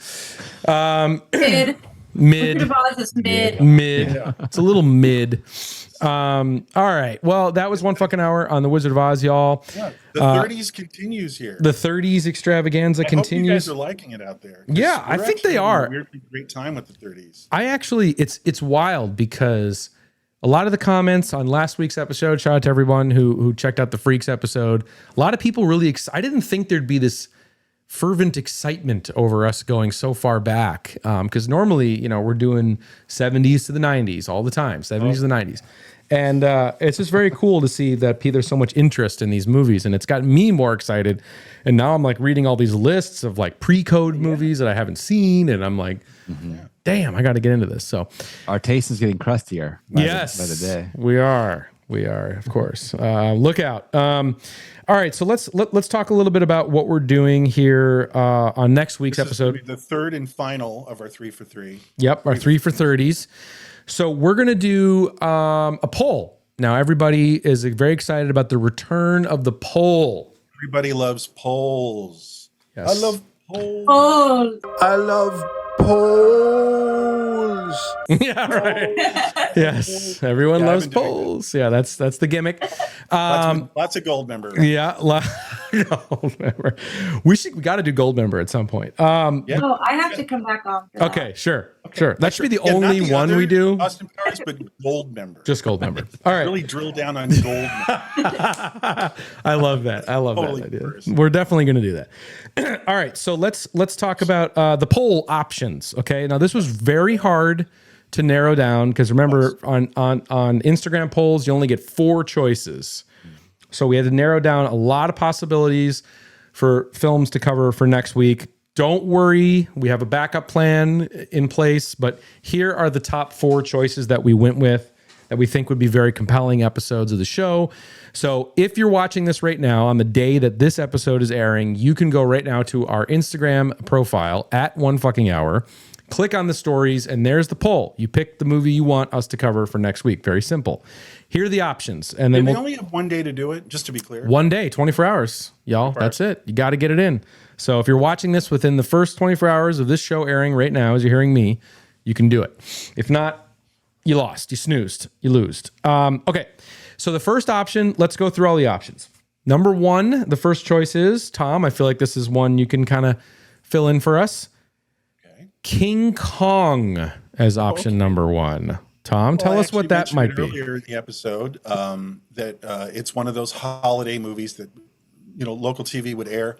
[SPEAKER 6] Mid.
[SPEAKER 4] Mid.
[SPEAKER 6] Wizard of Oz is mid.
[SPEAKER 4] Mid. Yeah. It's a little mid. All right. Well, that was one fucking hour on The Wizard of Oz, y'all.
[SPEAKER 1] Yeah, the 30s continues here.
[SPEAKER 4] The 30s extravaganza continues.
[SPEAKER 1] I hope you guys are liking it out there.
[SPEAKER 4] Yeah, I think they are.
[SPEAKER 1] Having a weirdly great time with the 30s.
[SPEAKER 4] I actually, it's wild because a lot of the comments on last week's episode, shout out to everyone who checked out the Freaks episode. A lot of people really I didn't think there'd be this fervent excitement over us going so far back. Because normally, we're doing 70s to the 90s all the time, 70s to the 90s. And it's just very cool to see that there's so much interest in these movies, and it's got me more excited. And now I'm like reading all these lists of like pre-code movies that I haven't seen, and I'm like, damn, I got to get into this. So
[SPEAKER 5] our taste is getting crustier. By the day.
[SPEAKER 4] We are, of course. Look out. All right, so let's talk a little bit about what we're doing here on next week's episode.
[SPEAKER 1] This is the third and final of our 3 for 3.
[SPEAKER 4] Yep, our 3 for 30s. So we're going to do a poll. Now, everybody is very excited about the return of the poll.
[SPEAKER 1] Everybody loves polls.
[SPEAKER 4] Yes.
[SPEAKER 1] I love polls.
[SPEAKER 6] Oh,
[SPEAKER 1] I love polls.
[SPEAKER 4] Yeah, right. Everyone
[SPEAKER 1] Yeah,
[SPEAKER 4] loves
[SPEAKER 1] I've been doing
[SPEAKER 4] polls. Yeah, that's the gimmick.
[SPEAKER 1] Lots of gold member.
[SPEAKER 4] Yeah, gold member. We got to do gold member at some point.
[SPEAKER 6] oh, I have to come back on. For that.
[SPEAKER 4] Okay, sure. That should be the
[SPEAKER 1] Yeah, not
[SPEAKER 4] only
[SPEAKER 1] the
[SPEAKER 4] one
[SPEAKER 1] other
[SPEAKER 4] we do.
[SPEAKER 1] Austin Powers, but gold member.
[SPEAKER 4] Just gold member. All right.
[SPEAKER 1] Really drill down on gold member.
[SPEAKER 4] I love that.
[SPEAKER 1] Totally
[SPEAKER 4] that idea.
[SPEAKER 1] first.
[SPEAKER 4] We're definitely going to do that. All right, so let's talk about the poll options. Okay, now this was very hard to narrow down because remember on Instagram polls you only get 4 choices, so we had to narrow down a lot of possibilities for films to cover for next week. Don't worry, we have a backup plan in place, but here are the top 4 choices that we went with that we think would be very compelling episodes of the show. So if you're watching this right now on the day that this episode is airing, you can go right now to our Instagram profile at One Fucking Hour, click on the stories, and there's the poll. You pick the movie you want us to cover for next week. Very simple. Here are the options. And then
[SPEAKER 1] we only have one day to do it, just to be clear.
[SPEAKER 4] One day, 24 hours, y'all. That's it. You got to get it in. So if you're watching this within the first 24 hours of this show airing right now, as you're hearing me, you can do it. If not, you lost, you snoozed, you losed. Okay, so the first option, let's go through all the options. Number 1, the first choice is, Tom, I feel like this is one you can kind of fill in for us. Okay. King Kong as option number 1. Tom, tell us what that might be.
[SPEAKER 1] Earlier in the episode, that it's one of those holiday movies that local TV would air.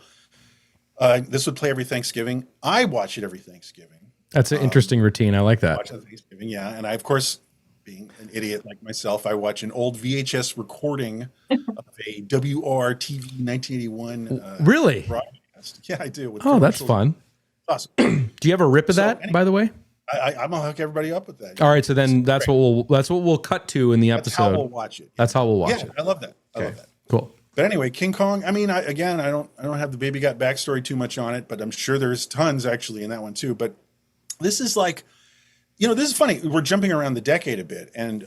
[SPEAKER 1] This would play every Thanksgiving. I watch it every Thanksgiving.
[SPEAKER 4] That's an interesting routine. I like that.
[SPEAKER 1] Watch it Thanksgiving, yeah. And I, of course, being an idiot like myself, I watch an old VHS recording of a WRTV 1981
[SPEAKER 4] really?
[SPEAKER 1] broadcast. Yeah, I do.
[SPEAKER 4] Oh, that's fun.
[SPEAKER 1] Awesome.
[SPEAKER 4] Do you have a rip of that, by the way?
[SPEAKER 1] I'm gonna hook everybody up with that.
[SPEAKER 4] All right, so then that's what we'll cut to in the episode.
[SPEAKER 1] That's how we'll watch it.
[SPEAKER 4] That's how we'll watch it.
[SPEAKER 1] I love that. I love that.
[SPEAKER 4] Cool.
[SPEAKER 1] But anyway, King Kong. I mean, I don't have the Baby Got backstory too much on it, but I'm sure there's tons actually in that one too. But this is like, this is funny. We're jumping around the decade a bit, and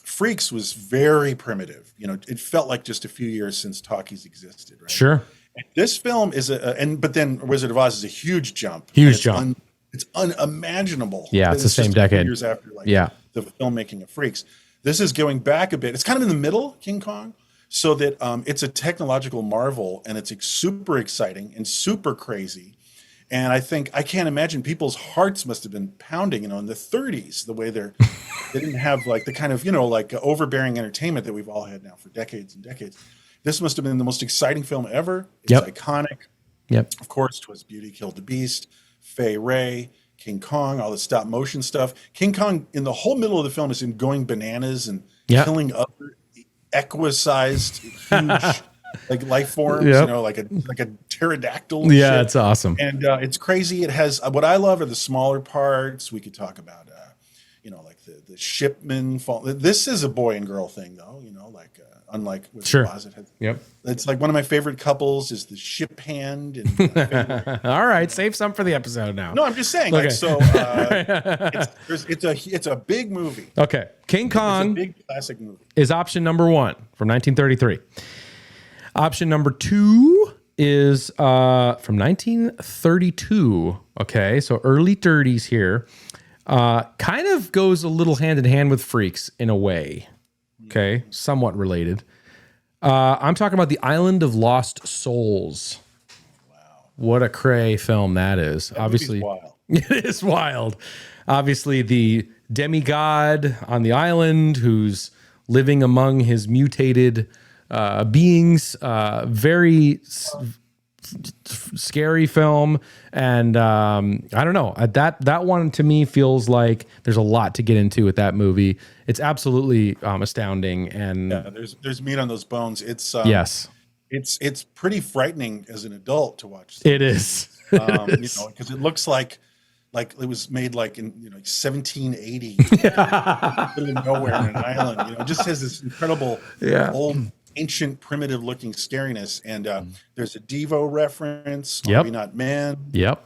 [SPEAKER 1] Freaks was very primitive. It felt like just a few years since talkies existed. Right?
[SPEAKER 4] Sure.
[SPEAKER 1] And this film is but then Wizard of Oz is a huge jump.
[SPEAKER 4] Huge jump.
[SPEAKER 1] It's unimaginable.
[SPEAKER 4] Yeah, it's the same
[SPEAKER 1] just
[SPEAKER 4] decade.
[SPEAKER 1] Years after,
[SPEAKER 4] Yeah.
[SPEAKER 1] the filmmaking of Freaks. This is going back a bit. It's kind of in the middle, King Kong, so that it's a technological marvel, and it's super exciting and super crazy. And I can't imagine people's hearts must have been pounding, in the 30s, the way they didn't have like the kind of, like overbearing entertainment that we've all had now for decades and decades. This must have been the most exciting film ever. It's iconic.
[SPEAKER 4] Yep.
[SPEAKER 1] Of course, 'Twas Beauty Killed the Beast, Fay Ray, King Kong, all the stop motion stuff. King Kong in the whole middle of the film is in going bananas and killing other equa-sized huge like life forms, like a pterodactyl.
[SPEAKER 4] Yeah, it's awesome.
[SPEAKER 1] And it's crazy. It has what I love are the smaller parts. We could talk about like the shipman fall. This is a boy and girl thing though, unlike with
[SPEAKER 4] Sure.
[SPEAKER 1] the Closet. It's like one of my favorite couples is the ship hand. And
[SPEAKER 4] all right, save some for the episode now.
[SPEAKER 1] No, I'm just saying.
[SPEAKER 4] Okay.
[SPEAKER 1] Like, so it's a big movie.
[SPEAKER 4] Okay, King Kong,
[SPEAKER 1] it's a big classic movie,
[SPEAKER 4] is option number 1 from 1933. Option number 2 is from 1932. Okay, so early 30s here. Kind of goes a little hand in hand with Freaks in a way. Okay, somewhat related. I'm talking about The Island of Lost Souls. Wow. What a cray film that is. Obviously,
[SPEAKER 1] wild.
[SPEAKER 4] It is wild. Obviously, the demigod on the island who's living among his mutated beings. Very scary film, and I don't know, that one to me feels like there's a lot to get into with that movie. It's absolutely astounding, and
[SPEAKER 1] there's meat on those bones. It's
[SPEAKER 4] yes,
[SPEAKER 1] it's pretty frightening as an adult to watch.
[SPEAKER 4] It is,
[SPEAKER 1] because it looks like it was made like in 1780, middle of nowhere on an island. It just has this incredible old, ancient, primitive looking scariness, and there's a Devo reference.
[SPEAKER 4] Yep.
[SPEAKER 1] Maybe Not Man.
[SPEAKER 4] Yep.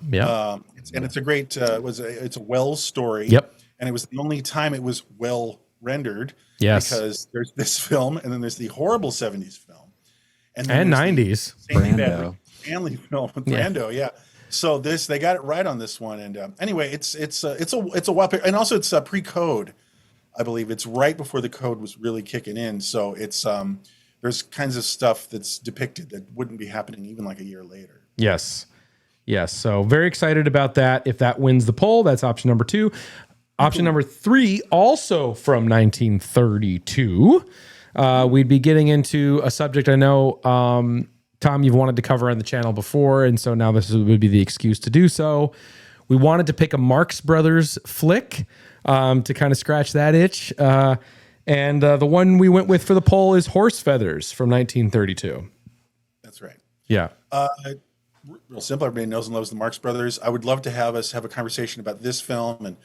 [SPEAKER 1] It's a great. It's a Wells story.
[SPEAKER 4] Yep.
[SPEAKER 1] And it was the only time it was well rendered.
[SPEAKER 4] Yes.
[SPEAKER 1] Because there's this film, and then there's the horrible 70s film,
[SPEAKER 4] and 90s
[SPEAKER 1] Brando family film with Brando. Yeah. So they got it right on this one, and anyway, it's a wild pick, and also it's pre-code, I believe. It's right before the code was really kicking in, so it's there's kinds of stuff that's depicted that wouldn't be happening even like a year later.
[SPEAKER 4] Yes. So very excited about that. If that wins the poll, that's option number 2. Option number 3, also from 1932. We'd be getting into a subject I know, Tom, you've wanted to cover on the channel before, and so now this would be the excuse to do so. We wanted to pick a Marx Brothers flick to kind of scratch that itch. And the one we went with for the poll is Horse Feathers from 1932.
[SPEAKER 1] That's right.
[SPEAKER 4] Yeah.
[SPEAKER 1] Real simple. Everybody knows and loves the Marx Brothers. I would love to have us have a conversation about this film and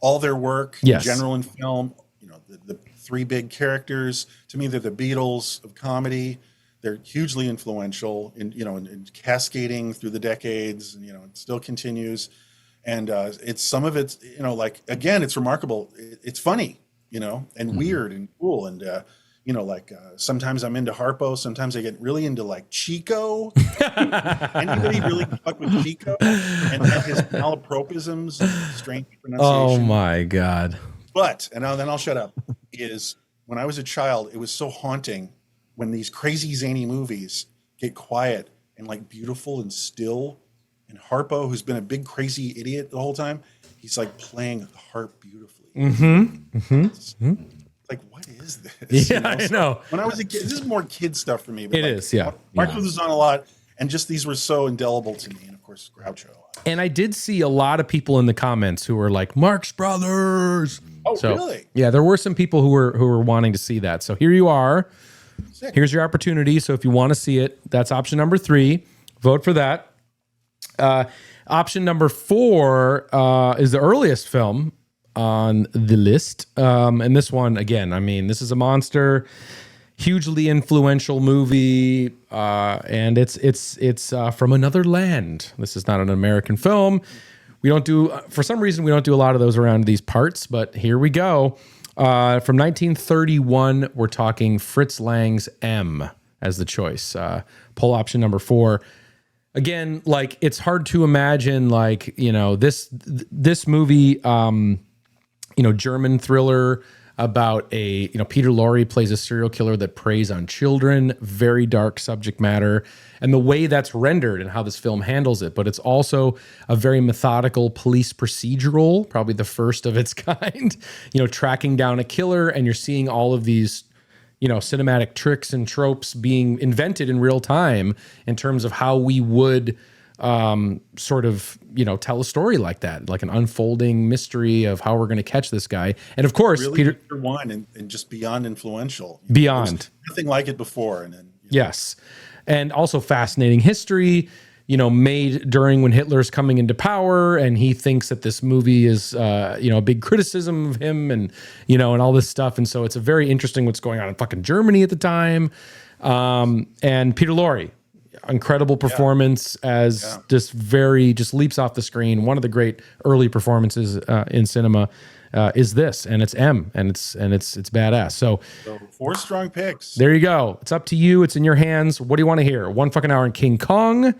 [SPEAKER 1] all their work in general in film. The 3 big characters. To me, they're the Beatles of comedy. They're hugely influential in cascading through the decades, and it still continues. And it's some of it's again, it's remarkable. It's funny, and weird and cool. And sometimes I'm into Harpo. Sometimes I get really into like Chico. Anybody really fuck with Chico and his malapropisms, and strange pronunciation?
[SPEAKER 4] Oh my God!
[SPEAKER 1] But then I'll shut up. Is when I was a child, it was so haunting when these crazy zany movies get quiet and like beautiful and still. And Harpo, who's been a big crazy idiot the whole time, he's like playing the harp beautifully. It's like, what is this?
[SPEAKER 4] Yeah, I know.
[SPEAKER 1] When I was a kid, this is more kid stuff for me. But
[SPEAKER 4] it is, yeah.
[SPEAKER 1] Marx was on a lot, and just these were so indelible to me. And of course, Groucho.
[SPEAKER 4] And I did see a lot of people in the comments who were like, Marx Brothers.
[SPEAKER 1] Oh, really?
[SPEAKER 4] Yeah, there were some people who were wanting to see that. So here you are.
[SPEAKER 1] Sick.
[SPEAKER 4] Here's your opportunity. So if you want to see it, that's option number 3. Vote for that. Option number 4 is the earliest film on the list. And this one, again, I mean, this is a monster. hugely influential movie, and it's from another land. This is not an American film. We don't do, for some reason, we don't do a lot of those around these parts, but here we go. From 1931, we're talking Fritz Lang's M as the choice. Poll option number 4. Again, like, it's hard to imagine, like, you know, this movie, German thriller about Peter Lorre plays a serial killer that preys on children, very dark subject matter, and the way that's rendered and how this film handles it. But it's also a very methodical police procedural, probably the first of its kind, tracking down a killer, and you're seeing all of these, cinematic tricks and tropes being invented in real time in terms of how we would sort of, tell a story like that, like an unfolding mystery of how we're going to catch this guy. And of course,
[SPEAKER 1] really
[SPEAKER 4] Peter
[SPEAKER 1] one and just beyond influential.
[SPEAKER 4] Beyond.
[SPEAKER 1] Nothing like it before. And then,
[SPEAKER 4] yes. And also fascinating history, made during when Hitler's coming into power, and he thinks that this movie is, a big criticism of him and, and all this stuff. And so it's a very interesting what's going on in fucking Germany at the time. And Peter Lorre, incredible performance as just leaps off the screen. One of the great early performances in cinema is this, and it's M, and it's badass. So
[SPEAKER 1] 4 strong picks.
[SPEAKER 4] There you go. It's up to you. It's in your hands. What do you want to hear? 1 fucking hour in King Kong,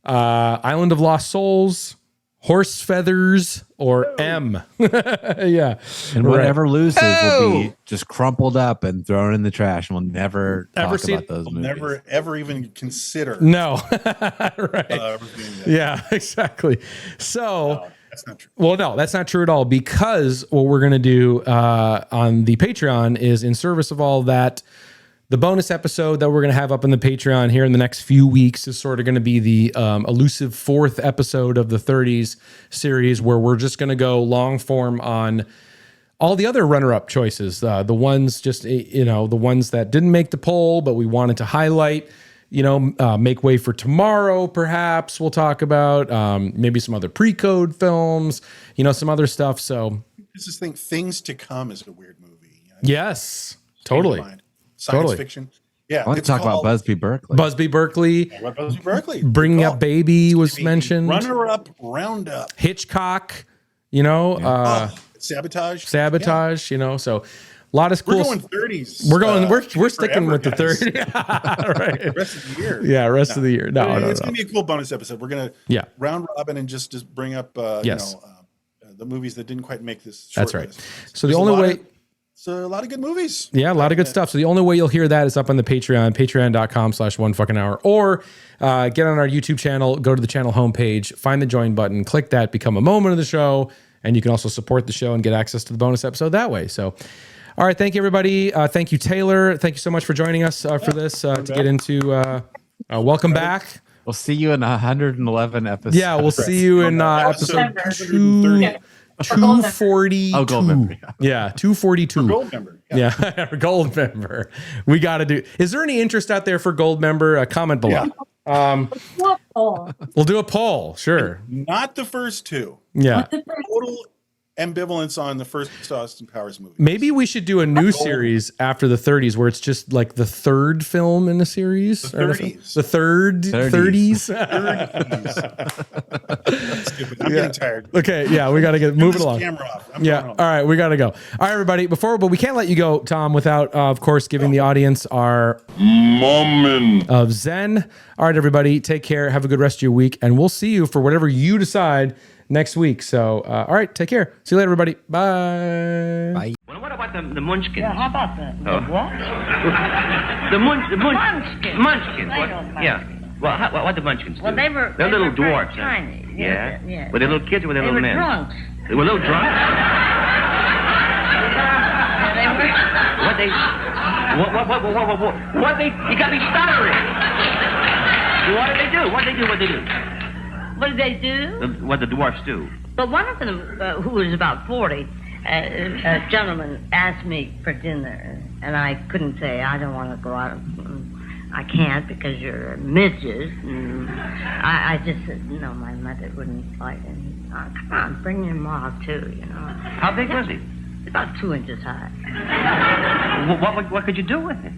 [SPEAKER 4] Island of Lost Souls, Horse Feathers, or M. Yeah.
[SPEAKER 5] And whatever loses will be just crumpled up and thrown in the trash, and we'll never talk about those movies.
[SPEAKER 1] Never, ever even consider.
[SPEAKER 4] No. Right. Yeah, exactly. So...
[SPEAKER 1] No, that's not true.
[SPEAKER 4] Well, no, that's not true at all, because what we're going to do on the Patreon is, in service of all that, the bonus episode that we're going to have up in the Patreon here in the next few weeks is sort of going to be the elusive 4th episode of the 30s series, where we're just going to go long form on all the other runner-up choices, the ones the ones that didn't make the poll, but we wanted to highlight. Make Way for Tomorrow, perhaps we'll talk about, maybe some other pre-code films, some other stuff. So
[SPEAKER 1] this is Things to Come is a weird movie.
[SPEAKER 4] Yes, totally.
[SPEAKER 1] Science fiction. Yeah.
[SPEAKER 5] I want to talk about Busby Berkeley.
[SPEAKER 4] Busby Berkeley.
[SPEAKER 1] Busby Berkeley.
[SPEAKER 4] Bringing Up Baby was mentioned.
[SPEAKER 1] Runner-up, Roundup.
[SPEAKER 4] Hitchcock,
[SPEAKER 1] Sabotage.
[SPEAKER 4] Sabotage, so... A lot of cool.
[SPEAKER 1] We're going 30s.
[SPEAKER 4] We're sticking with the 30s. Right.
[SPEAKER 1] Rest of the year.
[SPEAKER 4] Yeah, rest of the year. No,
[SPEAKER 1] it's going to be a cool bonus episode. We're going to round robin and just bring up the movies that didn't quite make this short
[SPEAKER 4] That's right.
[SPEAKER 1] list.
[SPEAKER 4] So the only way...
[SPEAKER 1] So a lot of good movies.
[SPEAKER 4] Yeah, a lot of good stuff. So the only way you'll hear that is up on the Patreon, patreon.com/onefuckinghour, or get on our YouTube channel, go to the channel homepage, find the join button, click that, become a moment of the show, and you can also support the show and get access to the bonus episode that way. So... All right, thank you, everybody. Thank you, Taylor. Thank you so much for joining us for this to get into. Welcome back.
[SPEAKER 5] We'll see you in 111 episodes.
[SPEAKER 4] Yeah, we'll see you in episode 242.
[SPEAKER 5] Oh, gold member.
[SPEAKER 4] Yeah, 242.
[SPEAKER 1] Gold member.
[SPEAKER 4] Yeah, gold member. We got to do. Is there any interest out there for gold member? Comment below.
[SPEAKER 1] Yeah.
[SPEAKER 4] We'll do a poll. Sure.
[SPEAKER 1] Not the first 2.
[SPEAKER 4] Yeah.
[SPEAKER 1] Total ambivalence on the first Austin Powers movie.
[SPEAKER 4] Maybe we should do a new series after the 30s, where it's just like the third film in a series.
[SPEAKER 1] The 30s.
[SPEAKER 4] The third 30s.
[SPEAKER 1] Stupid. I'm getting tired.
[SPEAKER 4] Okay, yeah, we got to get moving along.
[SPEAKER 1] Camera off.
[SPEAKER 4] All right, we got to go. All right, everybody. But we can't let you go, Tom, without, of course, giving the audience our moment of Zen. All right, everybody, take care. Have a good rest of your week, and we'll see you for whatever you decide next week. So, all right, take care. See you later, everybody. Bye.
[SPEAKER 5] Bye.
[SPEAKER 2] Well, what about the Munchkins?
[SPEAKER 10] Yeah, how about that?
[SPEAKER 2] Oh.
[SPEAKER 10] What?
[SPEAKER 2] the
[SPEAKER 10] Munchkins.
[SPEAKER 2] Munchkins.
[SPEAKER 10] They
[SPEAKER 2] What?
[SPEAKER 10] don't mind.
[SPEAKER 2] Yeah. Well, what the Munchkins do?
[SPEAKER 10] Well, they're
[SPEAKER 2] little
[SPEAKER 10] very
[SPEAKER 2] dwarfs. huh?
[SPEAKER 10] tiny.
[SPEAKER 2] Yeah.
[SPEAKER 10] Yeah.
[SPEAKER 2] Were they little kids or were they,
[SPEAKER 10] They
[SPEAKER 2] little
[SPEAKER 10] were
[SPEAKER 2] men?
[SPEAKER 10] drunks.
[SPEAKER 2] They were little drunks.
[SPEAKER 10] They were.
[SPEAKER 2] What they? What they? You got me stuttering. What did they do? What did they do?
[SPEAKER 10] What did they do?
[SPEAKER 2] What the dwarfs do?
[SPEAKER 10] But one of them, who was about 40, a gentleman asked me for dinner, and I couldn't say, I don't want to go out. I can't because you're midges. I just said, no, my mother wouldn't like it. Come on, bring your ma too,
[SPEAKER 2] How big was he?
[SPEAKER 10] About 2 inches high.
[SPEAKER 2] What could you do with it?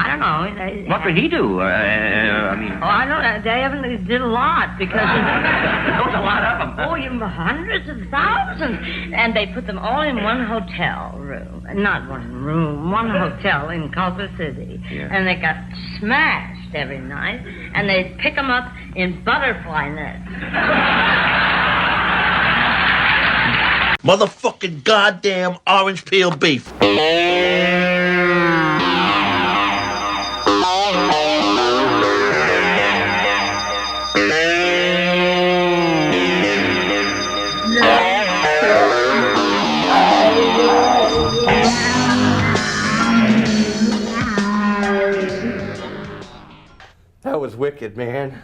[SPEAKER 10] I don't know.
[SPEAKER 2] What did he do? I mean...
[SPEAKER 10] Oh, I don't know. They did a lot because...
[SPEAKER 2] There was a lot of them.
[SPEAKER 10] Oh, hundreds of thousands. And they put them all in one hotel room. Not one room, one hotel in Culver City.
[SPEAKER 2] Yeah.
[SPEAKER 10] And they got smashed every night. And they pick them up in butterfly nets.
[SPEAKER 11] Motherfucking goddamn orange peel beef.
[SPEAKER 2] That was wicked, man.